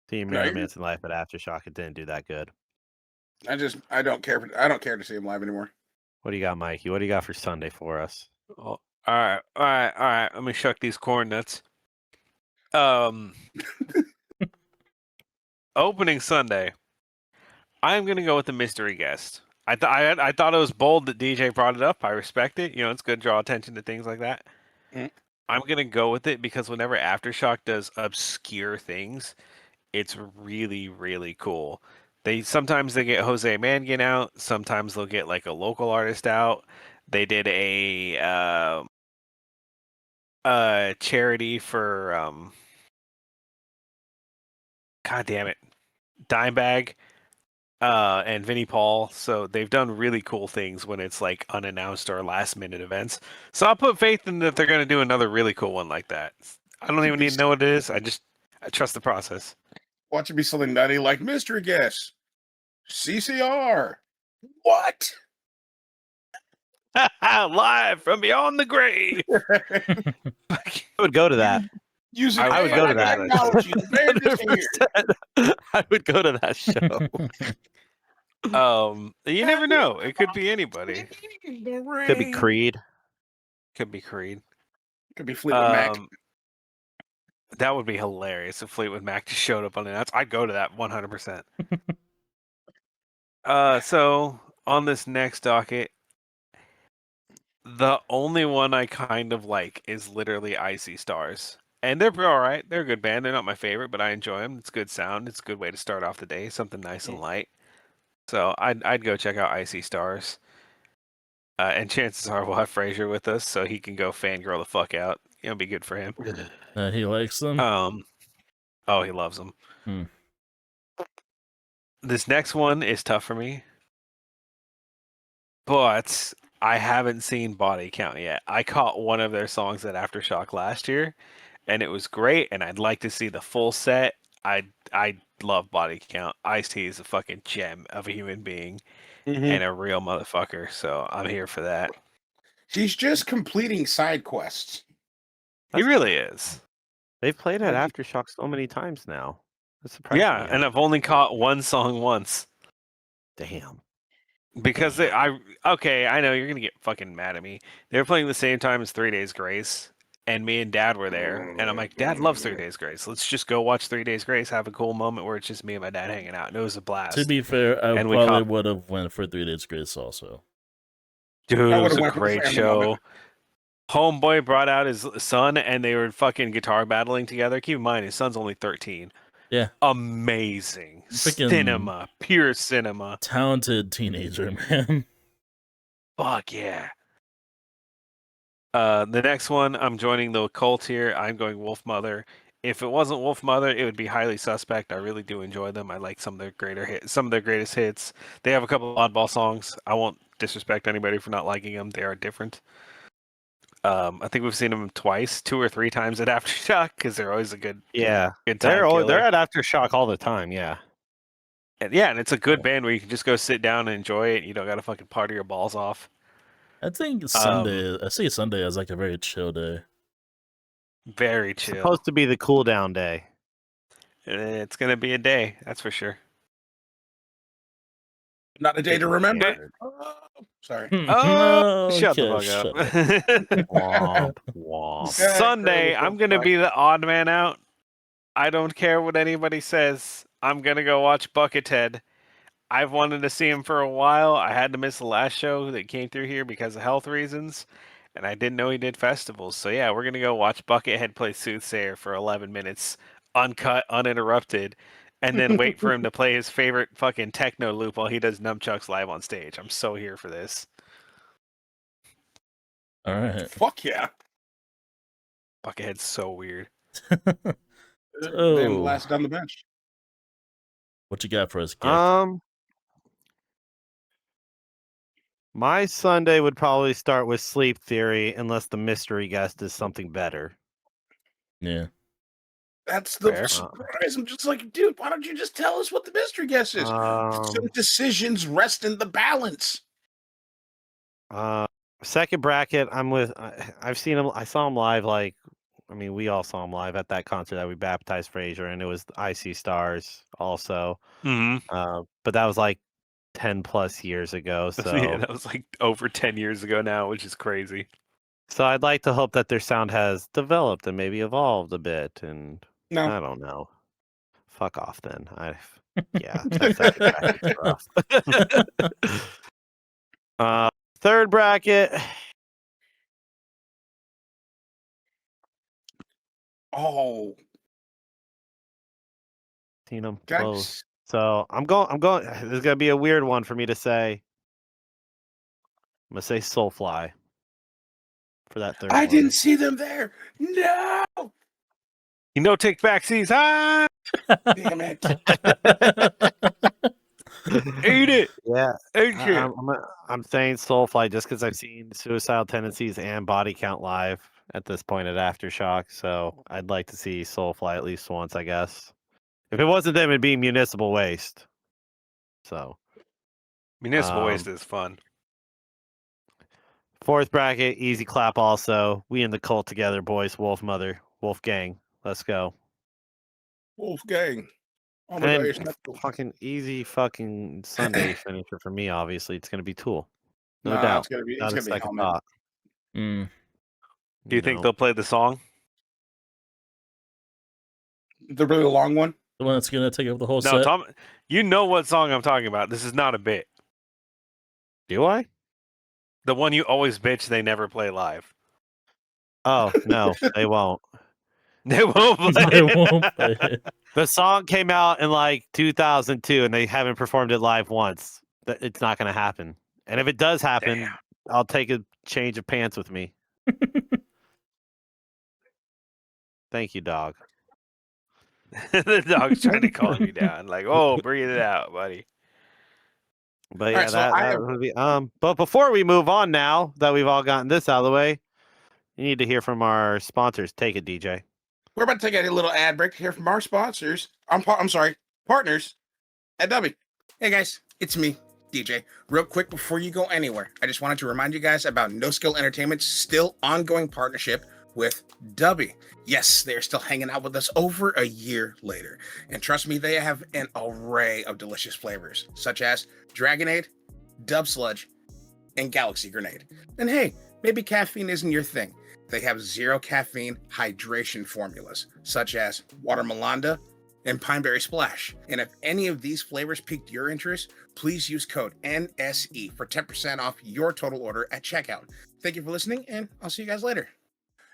seeing No, Marilyn you're- Manson live at Aftershock, it didn't do that good. I don't care to see him live anymore. What do you got, Mikey? What do you got for Sunday for us? Oh, all right. Let me shuck these corn nuts. Opening Sunday, I'm gonna go with the mystery guest. I thought it was bold that DJ brought it up. I respect it. You know, it's good to draw attention to things like that. Mm. I'm gonna go with it because whenever Aftershock does obscure things, it's really, really cool. Sometimes they get Jose Mangan out. Sometimes they'll get like a local artist out. They did a charity for God damn it, Dimebag and Vinnie Paul. So they've done really cool things when it's like unannounced or last minute events. So I'll put faith in that they're going to do another really cool one like that. I don't even need to know what it is. I trust the process. Watch it be something nutty like mystery guest, CCR. What? Live from beyond the grave. I would go to that. Using I would go to that. technology, the band is here. I would go to that show. You never know. It could be anybody. Could be Creed. Could be Creed. Could be Fleetwood Mac. That would be hilarious if Fleetwood Mac just showed up unannounced. I'd go to that 100%. So on this next docket, the only one I kind of like is literally Icy Stars. And they're all right. They're a good band. They're not my favorite, but I enjoy them. It's good sound. It's a good way to start off the day. Something nice and light. So I'd go check out Icy Stars. And chances are we'll have Frazier with us, so he can go fangirl the fuck out. It'll be good for him. He likes them. Oh, he loves them. This next one is tough for me, but I haven't seen Body Count yet. I caught one of their songs at Aftershock last year, and it was great. And I'd like to see the full set. I love Body Count. Ice-T is a fucking gem of a human being and a real motherfucker. So I'm here for that. He's just completing side quests. He really is. They've played at Aftershock so many times now. That's surprising. Yeah, and I've only caught one song once. Damn. Because I know you're gonna get fucking mad at me. They were playing the same time as 3 Days Grace, and me and Dad were there, and I'm like, Dad loves 3 Days Grace. Let's just go watch 3 Days Grace, have a cool moment where it's just me and my dad hanging out, and it was a blast. To be fair, I And we probably caught- would have went for 3 Days Grace also. Dude, I it was would've a went for the great family show. moment. Homeboy brought out his son, and they were fucking guitar battling together. Keep in mind, his son's only 13. Yeah. Amazing. Freaking- Cinema. Pure cinema. Talented teenager, man. Fuck yeah. The next one, I'm joining the cult here. I'm going Wolf Mother. If it wasn't Wolf Mother, it would be Highly Suspect. I really do enjoy them. I like some of their some of their greatest hits. They have a couple of oddball songs. I won't disrespect anybody for not liking them. They are different. I think we've seen them twice, 2 or 3 times at Aftershock because they're always a good time they're killer. at Aftershock all the time. Yeah. And it's a good band where you can just go sit down and enjoy it. You don't got to fucking party your balls off. I think Sunday. I see Sunday as like a very chill day. Very It's chill. supposed to be the cool down day. It's gonna be a day, that's for sure. Not a day to remember. Sorry. Oh, shut the Okay, fuck up. Womp, womp. Sunday, I'm gonna be the odd man out. I don't care what anybody says. I'm gonna go watch Buckethead. I've wanted to see him for a while. I had to miss the last show that came through here because of health reasons, and I didn't know he did festivals. So yeah, we're gonna go watch Buckethead play Soothsayer for 11 minutes, uncut, uninterrupted, and then wait for him to play his favorite fucking techno loop while he does nunchucks live on stage. I'm so here for this. All right. Fuck yeah. Buckethead's so weird. Then last on the bench. What you got for us, Gek? My Sunday would probably start with Sleep Theory, unless the mystery guest is something better. Yeah. That's the Fair. surprise. I'm just like, dude, why don't you just tell us what the mystery guess is? Some decisions rest in the balance. Second bracket, I'm with. I've seen him. I saw him live. We all saw him live at that concert that we baptized Fraser, and it was Icy Stars also. Mm-hmm. But that was like 10+ years ago. So yeah, that was like over 10 years ago now, which is crazy. So I'd like to hope that their sound has developed and maybe evolved a bit. And No. I don't know. Fuck off then. That second bracket's rough. Third bracket. Oh. Seen them both. So I'm going. This is gonna be a weird one for me to say. I'm gonna say Soulfly for that third. I didn't see them there. No. Take backseats. Ah! Damn it. Eat it. Yeah. Eat it. I'm saying Soulfly just because I've seen Suicidal Tendencies and Body Count live at this point at Aftershock. So I'd like to see Soulfly at least once, I guess. If it wasn't them, it'd be Municipal Waste. So Municipal Waste is fun. Fourth bracket, easy clap also. We in the cult together, boys. Wolf Mother, Wolf Gang. Let's go. Wolf Gang. Oh my And God, you're so fucking easy fucking Sunday finisher for me, obviously. It's gonna be Tool. No Nah, doubt. It's gonna be Not a Helmet. second thought. Mm. Do you think they'll play the song? The really long one? The one that's gonna take up the whole No, set? Tom, you know what song I'm talking about. This is not a bit. Do I? The one you always bitch they never play live. Oh, no, they won't. They won't play They won't play it. The song came out in like 2002 and they haven't performed it live once. It's not going to happen. And if it does happen, Damn. I'll take a change of pants with me. Thank you, dog. The dog's trying to calm you down. Like, oh, breathe it out, buddy. But All yeah, right, so that would be. But before we move on, now that we've all gotten this out of the way, you need to hear from our sponsors. Take it, DJ. We're about to take a little ad break to hear from our sponsors. I'm sorry, partners at W. Hey guys, it's me, DJ. Real quick before you go anywhere, I just wanted to remind you guys about NoSkill Entertainment's still ongoing partnership with W. Yes, they're still hanging out with us over a year later. And trust me, they have an array of delicious flavors, such as Dragonade, Dub Sludge, and Galaxy Grenade. And hey, maybe caffeine isn't your thing. They have zero caffeine hydration formulas, such as Water Melanda and Pineberry Splash. And if any of these flavors piqued your interest, please use code NSE for 10% off your total order at checkout. Thank you for listening, and I'll see you guys later.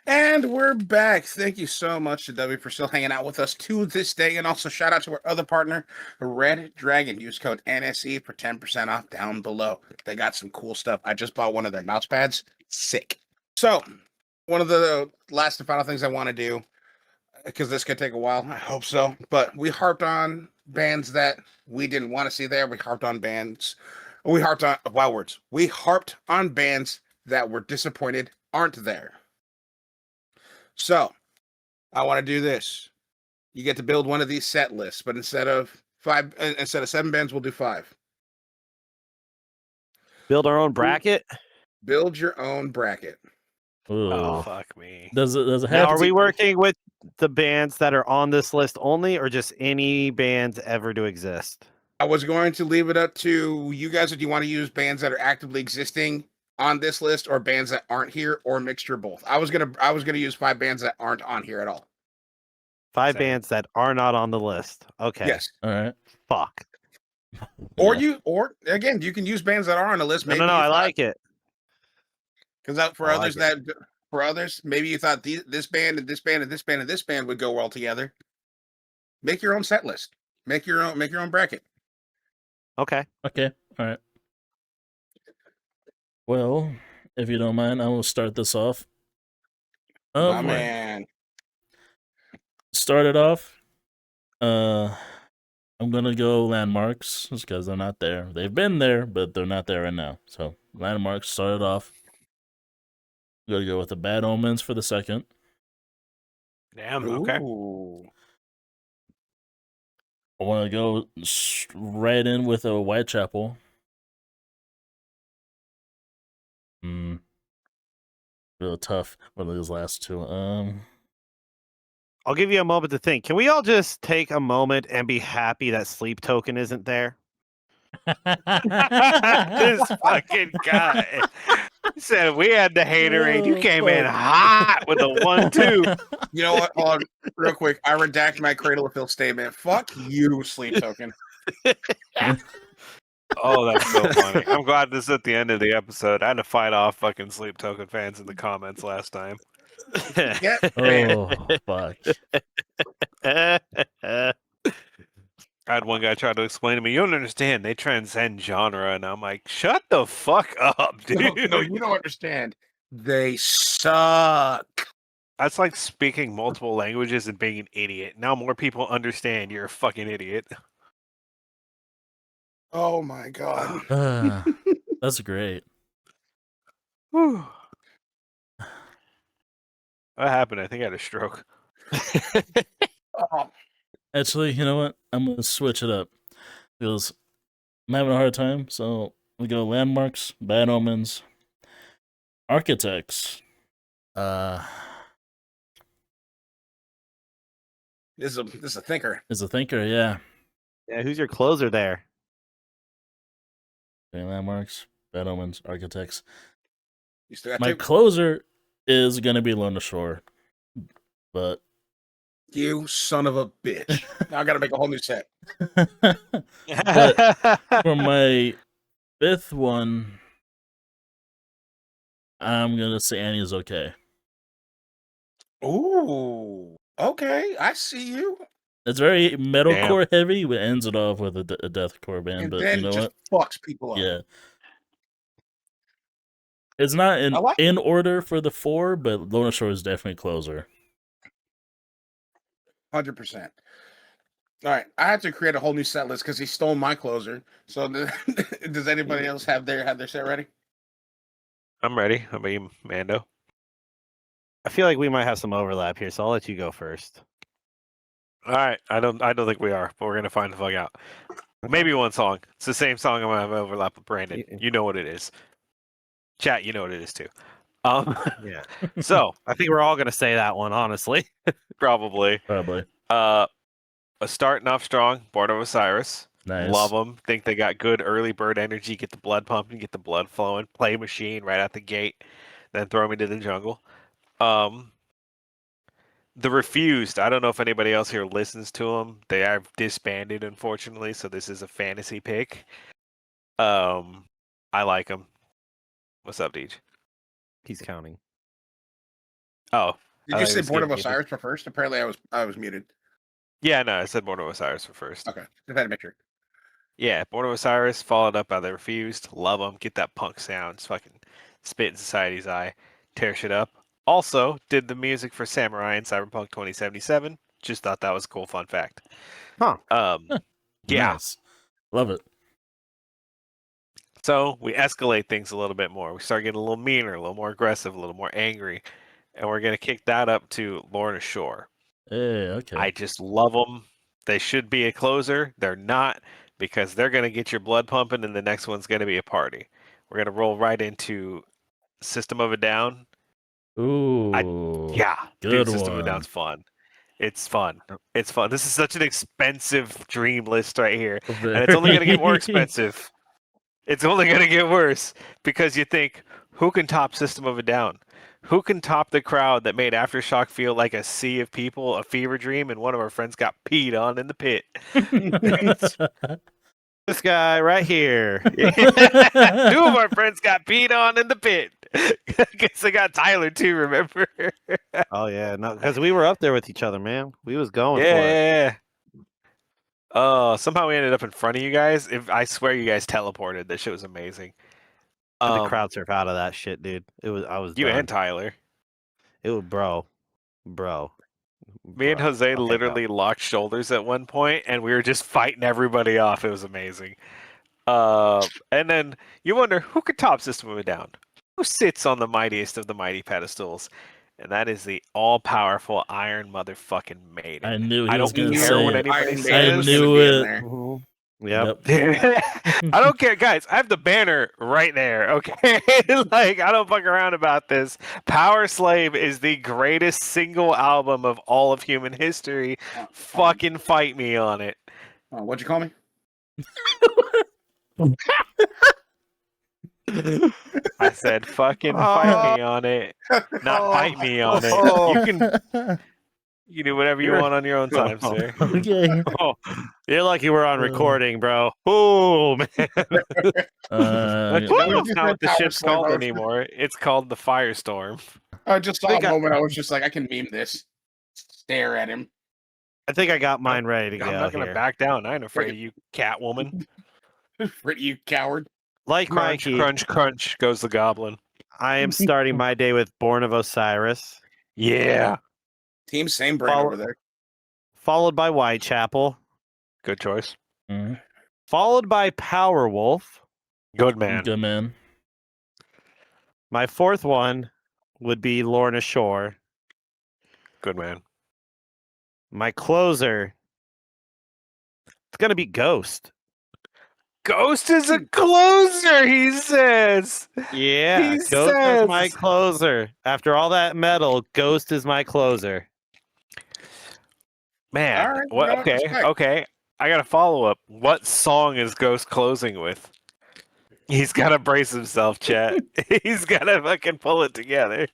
And we're back. Thank you so much to W for still hanging out with us to this day. And also shout out to our other partner, Red Dragon. Use code NSE for 10% off down below. They got some cool stuff. I just bought one of their mouse pads. Sick. So one of the last and final things I want to do, because this could take a while. I hope so. But we harped on bands that we didn't want to see there. We harped on bands. We harped on wild words. We harped on bands that were disappointed aren't there. So I want to do this. You get to build one of these set lists, but instead of 7 bands, we'll do 5. Build our own bracket. Build your own bracket. Oh, Ooh. fuck me. Does it have Now, are to we working with the bands that are on this list only, or just any bands ever to exist? I was going to leave it up to you guys if you want to use bands that are actively existing on this list or bands that aren't here or a mixture of both. I was gonna use 5 bands that aren't on here at all. 5 Same. bands that are not on the list. Okay. Yes. All right. Fuck. Or Yeah. or again, you can use bands that are on the list. No, I like it. Because for I others like for others, maybe you thought this band and this band and this band and this band would go well together. Make your own set list. Make your own bracket. Okay. Okay. All right. Well, if you don't mind, I will start this off. My man. Start it off. I'm gonna go landmarks just because they're not there. They've been there, but they're not there right now. So landmarks started off. I'm gonna go with the Bad Omens for the second. Damn. Okay. Ooh. I want to go right in with a Whitechapel. Real tough. One of those last two. I'll give you a moment to think. Can we all just take a moment and be happy that Sleep Token isn't there? This fucking guy said we had the haterade. You came in hot with a 1-2. You know what? Hold on, real quick. I redact my Cradle of Filth statement. Fuck you, Sleep Token. Oh, that's so funny. I'm glad this is at the end of the episode. I had to fight off fucking Sleep Token fans in the comments last time. Yeah. Oh fuck! I had one guy try to explain to me, you don't understand, they transcend genre. And I'm like, shut the fuck up, dude. No, you don't understand. They suck. That's like speaking multiple languages and being an idiot. Now more people understand you're a fucking idiot. Oh my god. That's great. Whew. What happened? I think I had a stroke. Oh. Actually, you know what? I'm gonna switch it up because I'm having a hard time. So we go landmarks, Bad Omens, Architects. This is a thinker. Is a thinker, yeah. Yeah, who's your closer there? Okay, landmarks, Bad Omens, Architects. You still got My 2? closer is gonna be Lone Shore, but You son of a bitch. Now I gotta make a whole new set. for my 5th one, I'm gonna say Annie is okay. Ooh. Okay, I see you. It's very metalcore heavy, but ends it off with a deathcore band. And But then you know just what? fucks people up. Yeah. It's not in order for the 4, but Lone Shore is definitely closer. 100%. All right, I have to create a whole new set list because he stole my closer. So does anybody else have their set ready? I'm ready. How about you, Mando? I feel like we might have some overlap here, so I'll let you go first. All right. I don't think we are, but we're gonna find the fuck out. Maybe one song. It's the same song I'm gonna have overlap with Brandon. You know what it is. Chat, you know what it is too. Yeah. So I think we're all gonna say that one, honestly. probably. Starting off strong, Board of Osiris. Nice. Love them. Think they got good early bird energy. Get the blood pumping, get the blood flowing. Play machine right out the gate. Then throw me to the jungle. The Refused. I don't know if anybody else here listens to them. They are disbanded, unfortunately. So this is a fantasy pick. I like them. What's up, Deej? He's counting. Oh, Did I you thought say was Board of getting muted. Osiris for first? Apparently I was muted. Yeah, no, I said Board of Osiris for first. Okay, just had to make sure. Yeah, Board of Osiris, followed up by The Refused. Love them. Get that punk sound. It's fucking spit in society's eye. Tear shit up. also did the music for Samurai and Cyberpunk 2077. Just thought that was a cool fun fact. Huh. Yeah. Nice. Love it. So we escalate things a little bit more. We start getting a little meaner, a little more aggressive, a little more angry. And we're going to kick that up to Lorna Shore. Hey, okay. I just love them. They should be a closer. They're not, because they're going to get your blood pumping, and the next one's going to be a party. We're going to roll right into System of a Down. Ooh. Yeah, Good dude, System of a one. Down's fun. It's fun. It's fun. This is such an expensive dream list right here. And it's only going to get more expensive. It's only going to get worse, because you think, who can top System of a Down? Who can top the crowd that made Aftershock feel like a sea of people, a fever dream, and one of our friends got peed on in the pit? This guy right here. Two of our friends got peed on in the pit. I guess I got Tyler too, remember? Oh yeah, no, because we were up there with each other, man. We was going for it. Yeah. Oh, somehow we ended up in front of you guys. I swear you guys teleported. That shit was amazing. I had to crowd surf out of that shit, dude. I was You done. and Tyler. It was bro. Me and Jose literally locked shoulders at one point, and we were just fighting everybody off. It was amazing. And then you wonder, who could top System of a Down? Who sits on the mightiest of the mighty pedestals? And that is the all-powerful Iron Motherfucking Maiden. I knew he I was don't going to care say what it. anybody Iron says. Maiden was gonna knew be in it. there. Yep. I don't care, guys. I have the banner right there. Okay, like I don't fuck around about this. Power Slave is the greatest single album of all of human history. Fucking fight me on it. What'd you call me? I said, fucking fight me on it, not bite me on it. You can do whatever you want on your own time, sir. Okay. Oh, you're lucky we're on recording, bro. Oh man. But Woo! that's not what the Power ship's Slave, called I was- anymore. It's called the Firestorm. I just saw think a I- moment. I was just like, I can meme this. Stare at him. I think I got mine ready to I'm go not gonna here. back down. I ain't afraid of you, Catwoman. Pretty you coward. Like Crunch, Mikey, crunch, crunch goes the goblin. I am starting my day with Born of Osiris, Yeah, Team same brain Follow- over there. followed by Whitechapel, good choice. Mhm. followed by Powerwolf. Good man. Good man. My fourth one would be Lorna Shore. Good man. My closer, it's gonna be Ghost. Ghost is a closer, he says. Yeah, He Ghost is my says. closer. After all that metal, Ghost is my closer. Man, All right, what? you know what, Okay, respect. okay. I got a follow up. What song is Ghost closing with? He's got to brace himself, chat. He's got to fucking pull it together.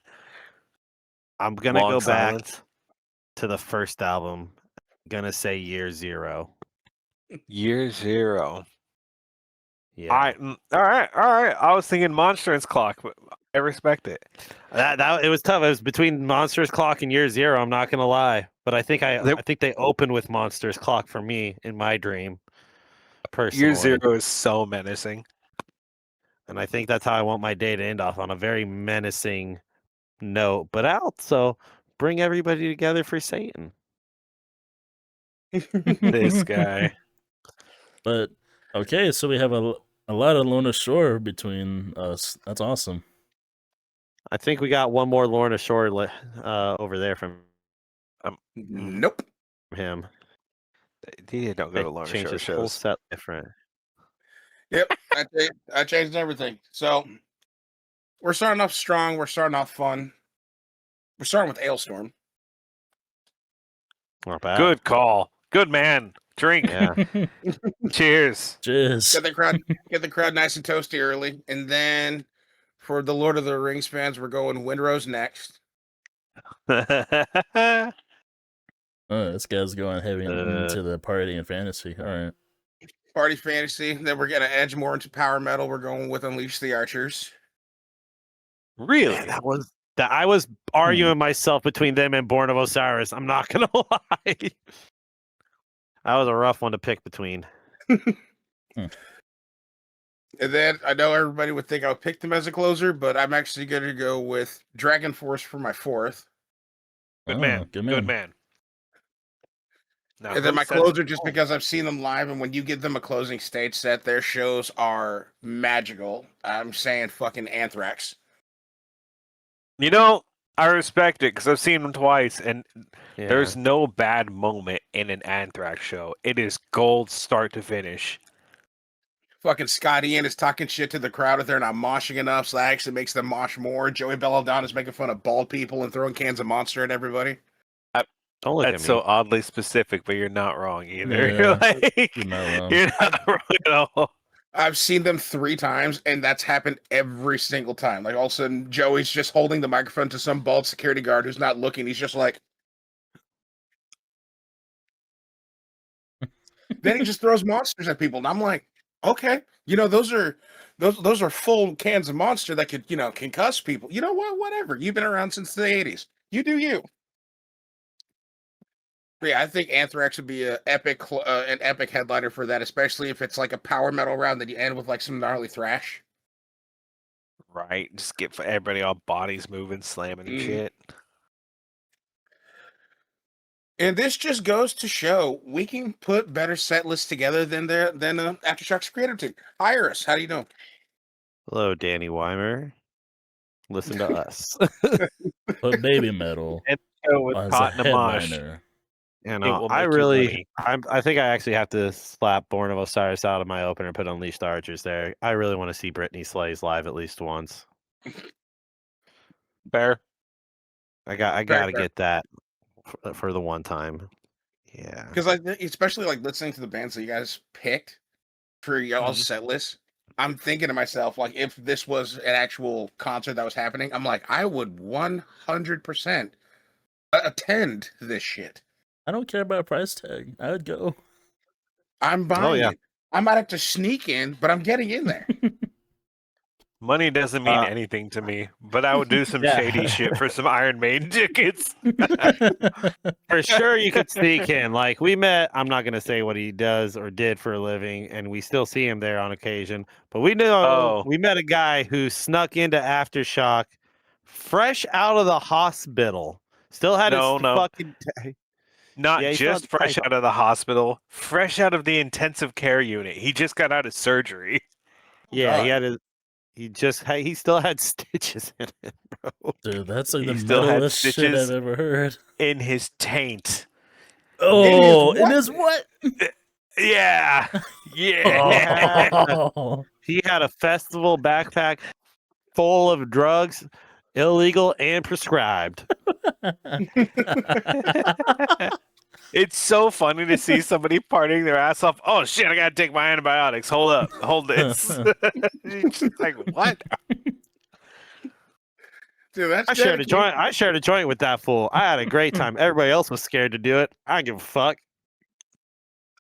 I'm gonna Long go silence. back to the first album. Gonna say Year Zero. Year Zero. Yeah, All right. I was thinking Monstrance Clock, but I respect it. that it was tough. It was between Monsters Clock and Year Zero. I'm not gonna lie, but I think they open with Monsters Clock for me in my dream. Personally, Year Zero is so menacing. and I think that's how I want my day to end off, on a very menacing note, but also bring everybody together for Satan. This guy. But okay, so we have a lot of Lorna Shore between us. That's awesome. I think we got one more Lorna Shore over there from Nope. him. He don't go They to Lorna changed Shore his whole shows. set different. Yep. I changed everything. So we're starting off strong. We're starting off fun. We're starting with Ailstorm. Not bad. Good call. Good man. Drink. Yeah. Cheers. Cheers. Get the crowd nice and toasty early, and then for the Lord of the Rings fans, we're going Windrose next. Oh, this guy's going heavy Uh. into the party and fantasy. All right. Party fantasy. Then we're gonna edge more into power metal. We're going with Unleash the Archers. Really? Man, I was arguing myself between them and Born of Osiris. I'm not gonna lie. That was a rough one to pick between. And then I know everybody would think I would pick them as a closer, but I'm actually going to go with Dragon Force for my fourth. Good Oh, man. good Good man. man. Now, And then who my says closer, just oh, because I've seen them live, and when you give them a closing stage set, their shows are magical. I'm saying fucking Anthrax. You know, I respect it because I've seen them twice, and Yeah. there's no bad moment in an Anthrax show. It is gold start to finish. Fucking Scott Ian is talking shit to the crowd if they're not moshing enough, so that actually makes them mosh more. Joey Belladonna is making fun of bald people and throwing cans of Monster at everybody. Don't look That's at me. so oddly specific, but you're not wrong either. Yeah, you're not wrong. You're not wrong at all. I've seen them 3 times, and that's happened every single time. Like, all of a sudden, Joey's just holding the microphone to some bald security guard who's not looking. He's just like... Then he just throws monsters at people, and I'm like, okay, those are full cans of Monster that could, concuss people. You know what? Whatever. You've been around since the 80s. You do you. But yeah, I think Anthrax would be an epic headliner for that, especially if it's like a power metal round that you end with like some gnarly thrash. Right, just get everybody all bodies moving, slamming and shit. And this just goes to show we can put better set lists together than Aftershock's creator team. Hire us. How do you know? Hello, Danny Weimer. Listen to us. Put baby metal And go with as a Cotton Amash. headliner. You It know, will I make you really, money. I think I actually have to slap Born of Osiris out of my opener and put Unleashed Archers there. I really want to see Britney Slays live at least once. Bear. I got Fair. to get that for the one time. Yeah. Because like, especially like listening to the bands that you guys picked for y'all's Mhm. set list, I'm thinking to myself, like, if this was an actual concert that was happening, I'm like, I would 100% attend this shit. I don't care about price tag. I would go. I'm buying yeah. it. I might have to sneak in, but I'm getting in there. Money doesn't mean anything to me, but I would do some shady shit for some Iron Maiden tickets. For sure, you could sneak in. Like we met, I'm not going to say what he does or did for a living, and we still see him there on occasion. But we know we met a guy who snuck into Aftershock, fresh out of the hospital. Still had his fucking. Not Yeah, he still had just fresh out of the hospital, fresh out of the intensive care unit. He just got out of surgery. Yeah, God. he had his. He still had stitches in it, bro. Dude, that's like He the still had metalest shit stitches I've ever heard. in his taint. Oh, In in his his what? Yeah. Yeah. Oh. He had a festival backpack full of drugs, illegal and prescribed. It's so funny to see somebody partying their ass off. Oh shit, I gotta take my antibiotics. Hold up. Hold this. Just like, what? Dude, that's I shared a dedication. joint. I shared a joint with that fool. I had a great time. Everybody else was scared to do it. I don't give a fuck.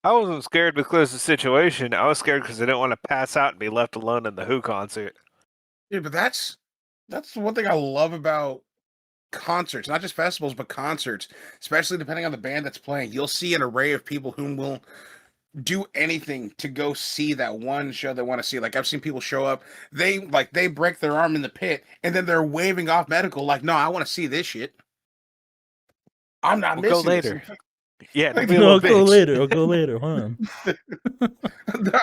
I wasn't scared because of the situation. I was scared because I didn't want to pass out and be left alone in the Who concert. Dude, but that's one thing I love about concerts, not just festivals, but concerts, especially depending on the band that's playing. You'll see an array of people who will do anything to go see that one show they want to see. Like, I've seen people show up, they break their arm in the pit, and then they're waving off medical, like, no, I want to see this shit. I'm not We'll go missing this. later. Yeah, Like, don't be a little I'll go bitch. later. I'll go later. Hold on.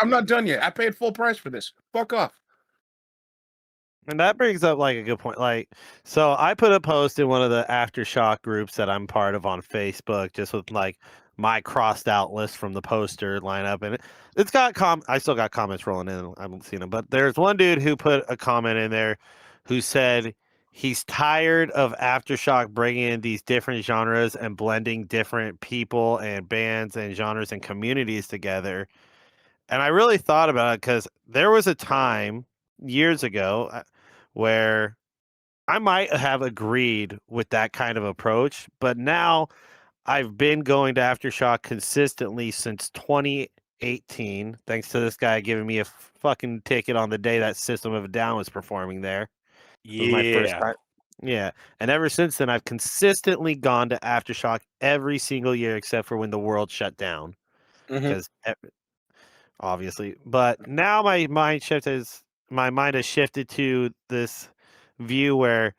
I'm not done yet. I paid full price for this. Fuck off. And that brings up like a good point. Like, so I put a post in one of the Aftershock groups that I'm part of on Facebook, just with like my crossed out list from the poster lineup, and it's got I still got comments rolling in. I haven't seen them, but there's one dude who put a comment in there who said he's tired of Aftershock bringing in these different genres and blending different people and bands and genres and communities together. And I really thought about it because there was a time years ago where I might have agreed with that kind of approach, but now I've been going to Aftershock consistently since 2018, thanks to this guy giving me a fucking ticket on the day that System of a Down was performing there. It was my first time. Yeah. And ever since then, I've consistently gone to Aftershock every single year except for when the world shut down. Because obviously. But now my mind has shifted to this view where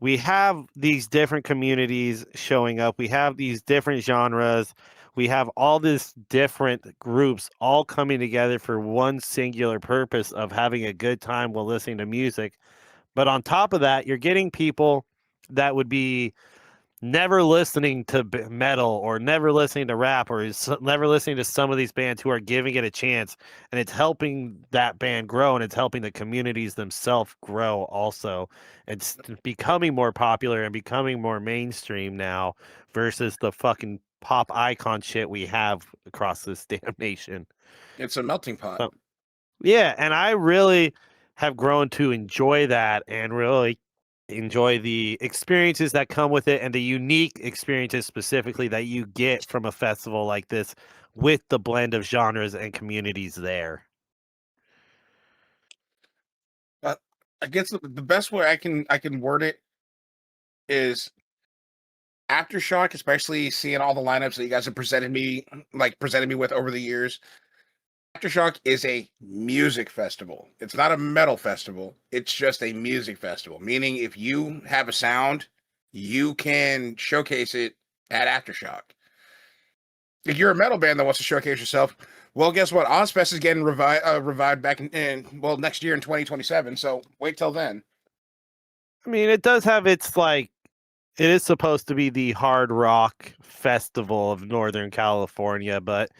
we have these different communities showing up. We have these different genres. We have all these different groups all coming together for one singular purpose of having a good time while listening to music. But on top of that, you're getting people that would be never listening to metal or never listening to rap or never listening to some of these bands who are giving it a chance, and it's helping that band grow, and it's helping the communities themselves grow also. It's becoming more popular and becoming more mainstream now versus the fucking pop icon shit we have across this damn nation. It's a melting pot. So, yeah, and I really have grown to enjoy that and really enjoy the experiences that come with it and the unique experiences specifically that you get from a festival like this with the blend of genres and communities there. I guess the best way I can word it is Aftershock, especially seeing all the lineups that you guys have presented me with over the years. Aftershock is a music festival. It's not a metal festival. It's just a music festival. Meaning, if you have a sound, you can showcase it at Aftershock. If you're a metal band that wants to showcase yourself, well, guess what? Ozfest is getting revived back in next year in 2027. So wait till then. I mean, it does have its like, it is supposed to be the hard rock festival of Northern California, but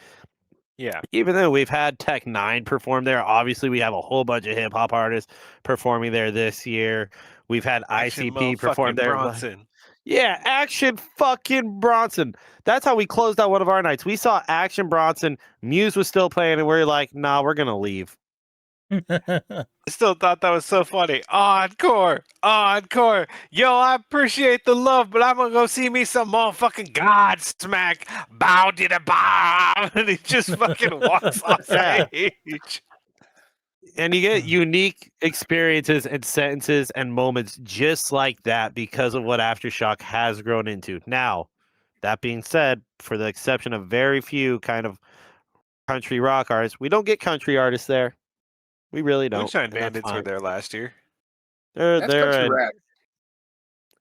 Yeah. even though we've had Tech Nine perform there, obviously we have a whole bunch of hip hop artists performing there this year. We've had Action ICP perform motherfucking there. Bronson. Yeah, Action fucking Bronson. That's how we closed out one of our nights. We saw Action Bronson. Muse was still playing, and we're like, nah, we're gonna leave. I still thought that was so funny. Encore! Encore! Yo, I appreciate the love, but I'm gonna go see me some motherfucking Godsmack. Bow to the bow! And he just fucking walks off Yeah. stage. And you get unique experiences and sentences and moments just like that because of what Aftershock has grown into. Now, that being said, for the exception of very few kind of country rock artists, we don't get country artists there. We really don't. Moonshine And that's Bandits were fine. there last year. They're That's they're country an, rap.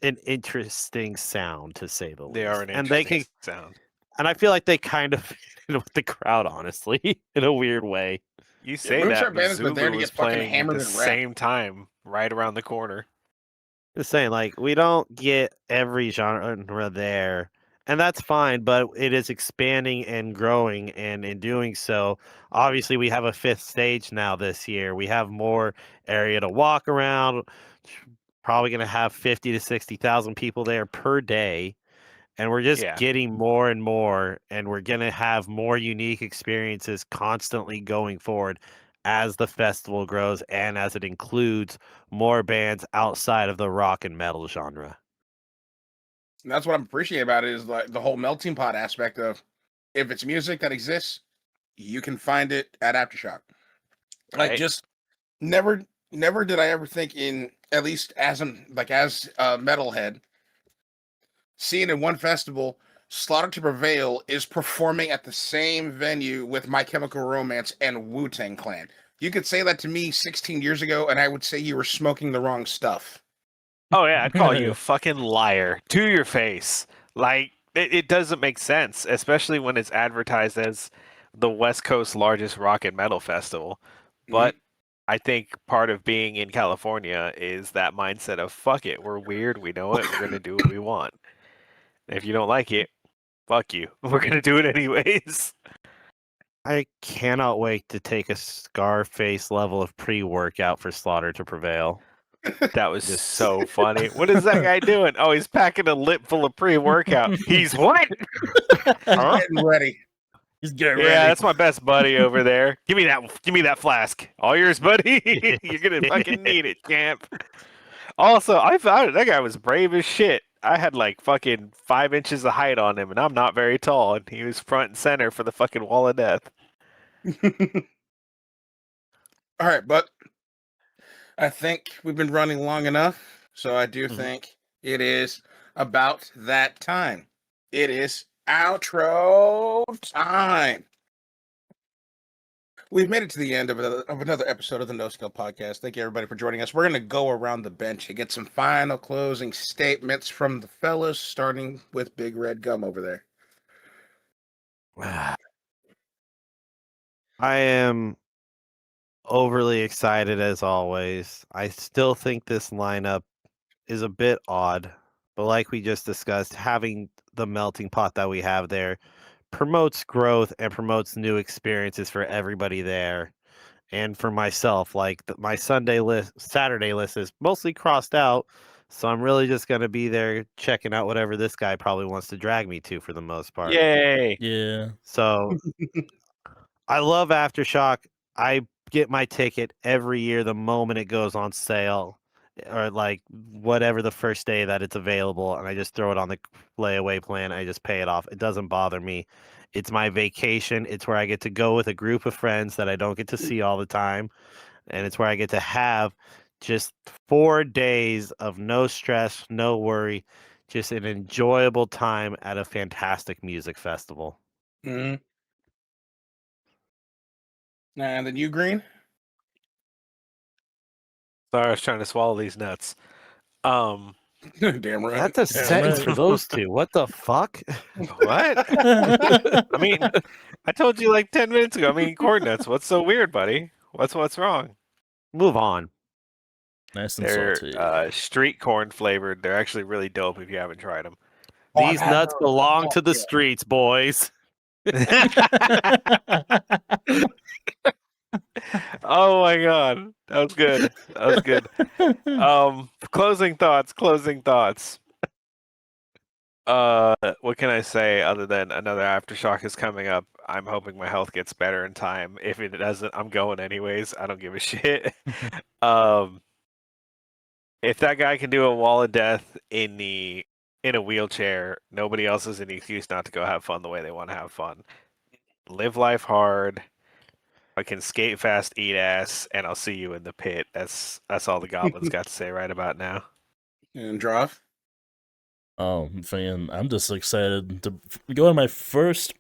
an interesting sound to say the They least. are an And they interesting can sound. and I feel like they kind of fit in with the crowd, honestly, in a weird way. You say Moonshine that, Bandits were there Missoula to was get fucking playing at hammered the and rap. same time, right around the corner. Just saying, like, we don't get every genre there, and that's fine, but it is expanding and growing, and in doing so, obviously, we have a fifth stage now this year. We have more area to walk around. Probably going to have 50 to 60,000 people there per day. And we're just Yeah. getting more and more, and we're going to have more unique experiences constantly going forward as the festival grows and as it includes more bands outside of the rock and metal genre. And that's what I'm appreciating about it is like the whole melting pot aspect of if it's music that exists, you can find it at Aftershock. Like Right. just never did I ever think in at least as a metalhead, seeing in one festival, Slaughter to Prevail is performing at the same venue with My Chemical Romance and Wu-Tang Clan. You could say that to me 16 years ago, and I would say you were smoking the wrong stuff. Oh yeah, I'd call you a fucking liar to your face. Like it doesn't make sense, especially when it's advertised as the West Coast's largest rock and metal festival. But I think part of being in California is that mindset of fuck it, we're weird, we know it, we're gonna do what we want. And if you don't like it, fuck you. We're gonna do it anyways. I cannot wait to take a Scarface level of pre-workout for Slaughter to Prevail. That was Just- so funny. What is that guy doing? Oh, he's packing a lip full of pre-workout. He's what? Getting ready. He's getting Yeah, ready. that's my best buddy over there. Give me that flask. All yours, buddy. You're gonna fucking need it, champ. Also, I found that guy was brave as shit. I had like fucking 5 inches of height on him, and I'm not very tall, and he was front and center for the fucking wall of death. All right, but I think we've been running long enough, so I do think it is about that time. It is outro time. We've made it to the end of another episode of the NoSkill podcast. Thank you, everybody, for joining us. We're going to go around the bench and get some final closing statements from the fellas, starting with Big Red Gum over there. I am overly excited as always. I still think this lineup is a bit odd, but like we just discussed, having the melting pot that we have there promotes growth and promotes new experiences for everybody there. And for myself, like my Saturday list is mostly crossed out, so I'm really just going to be there checking out whatever this guy probably wants to drag me to for the most part. Yay! Yeah. So I love Aftershock. I get my ticket every year the moment it goes on sale, or like whatever the first day that it's available, and I just throw it on the layaway plan. I just pay it off. It doesn't bother me. It's my vacation. It's where I get to go with a group of friends that I don't get to see all the time, and it's where I get to have just 4 days of no stress, no worry, just an enjoyable time at a fantastic music festival. Mm-hmm. And then you, Green? Sorry, I was trying to swallow these nuts. Damn right. That's a sentence right. for those two. What the fuck? What? I mean, I told you like 10 minutes ago. I mean, corn nuts. What's so weird, buddy? What's wrong? Move on. Nice and They're salty. street corn flavored. They're actually really dope if you haven't tried them. Oh, I've These had nuts those. belong to the Yeah. streets, boys. Oh my god, that was good. That was good. Closing thoughts. What can I say other than another Aftershock is coming up? I'm hoping my health gets better in time. If it doesn't, I'm going anyways. I don't give a shit. If that guy can do a wall of death in a wheelchair, nobody else has an excuse not to go have fun the way they want to have fun. Live life hard. I can skate fast, eat ass, and I'll see you in the pit. That's all the goblins got to say right about now. And Droth? Oh, man, I'm just excited to go to my first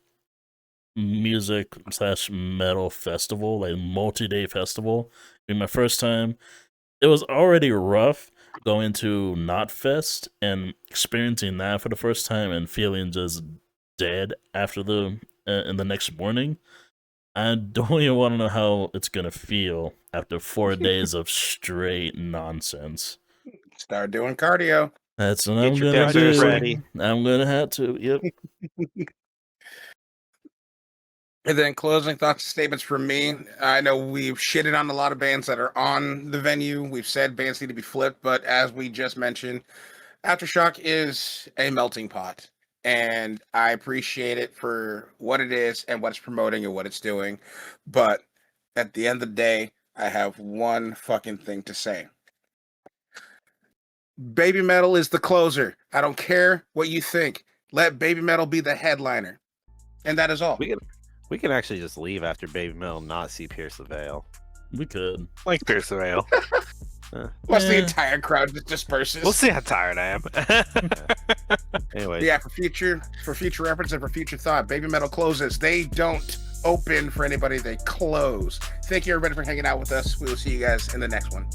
music/metal festival, like multi-day festival. It'll be my first time. It was already rough going to Knotfest and experiencing that for the first time and feeling just dead after in the next morning. I don't even want to know how it's gonna feel after 4 days of straight nonsense. Start doing cardio. That's what Get I'm your gonna Dexter's do. ready. I'm gonna have to. Yep. And then closing thoughts and statements from me. I know we've shitted on a lot of bands that are on the venue. We've said bands need to be flipped, but as we just mentioned, Aftershock is a melting pot. And I appreciate it for what it is and what it's promoting and what it's doing. But at the end of the day, I have one fucking thing to say. Baby Metal is the closer. I don't care what you think. Let Baby Metal be the headliner. And that is all. We can actually just leave after Baby Metal and not see Pierce the Veil. We could. Like Pierce the Veil. Plus the Yeah. entire crowd just disperses. We'll see how tired I am. Anyway, Yeah, for future reference and for future thought, Baby Metal closes. They don't open for anybody, they close. Thank you everybody for hanging out with us. We will see you guys in the next one.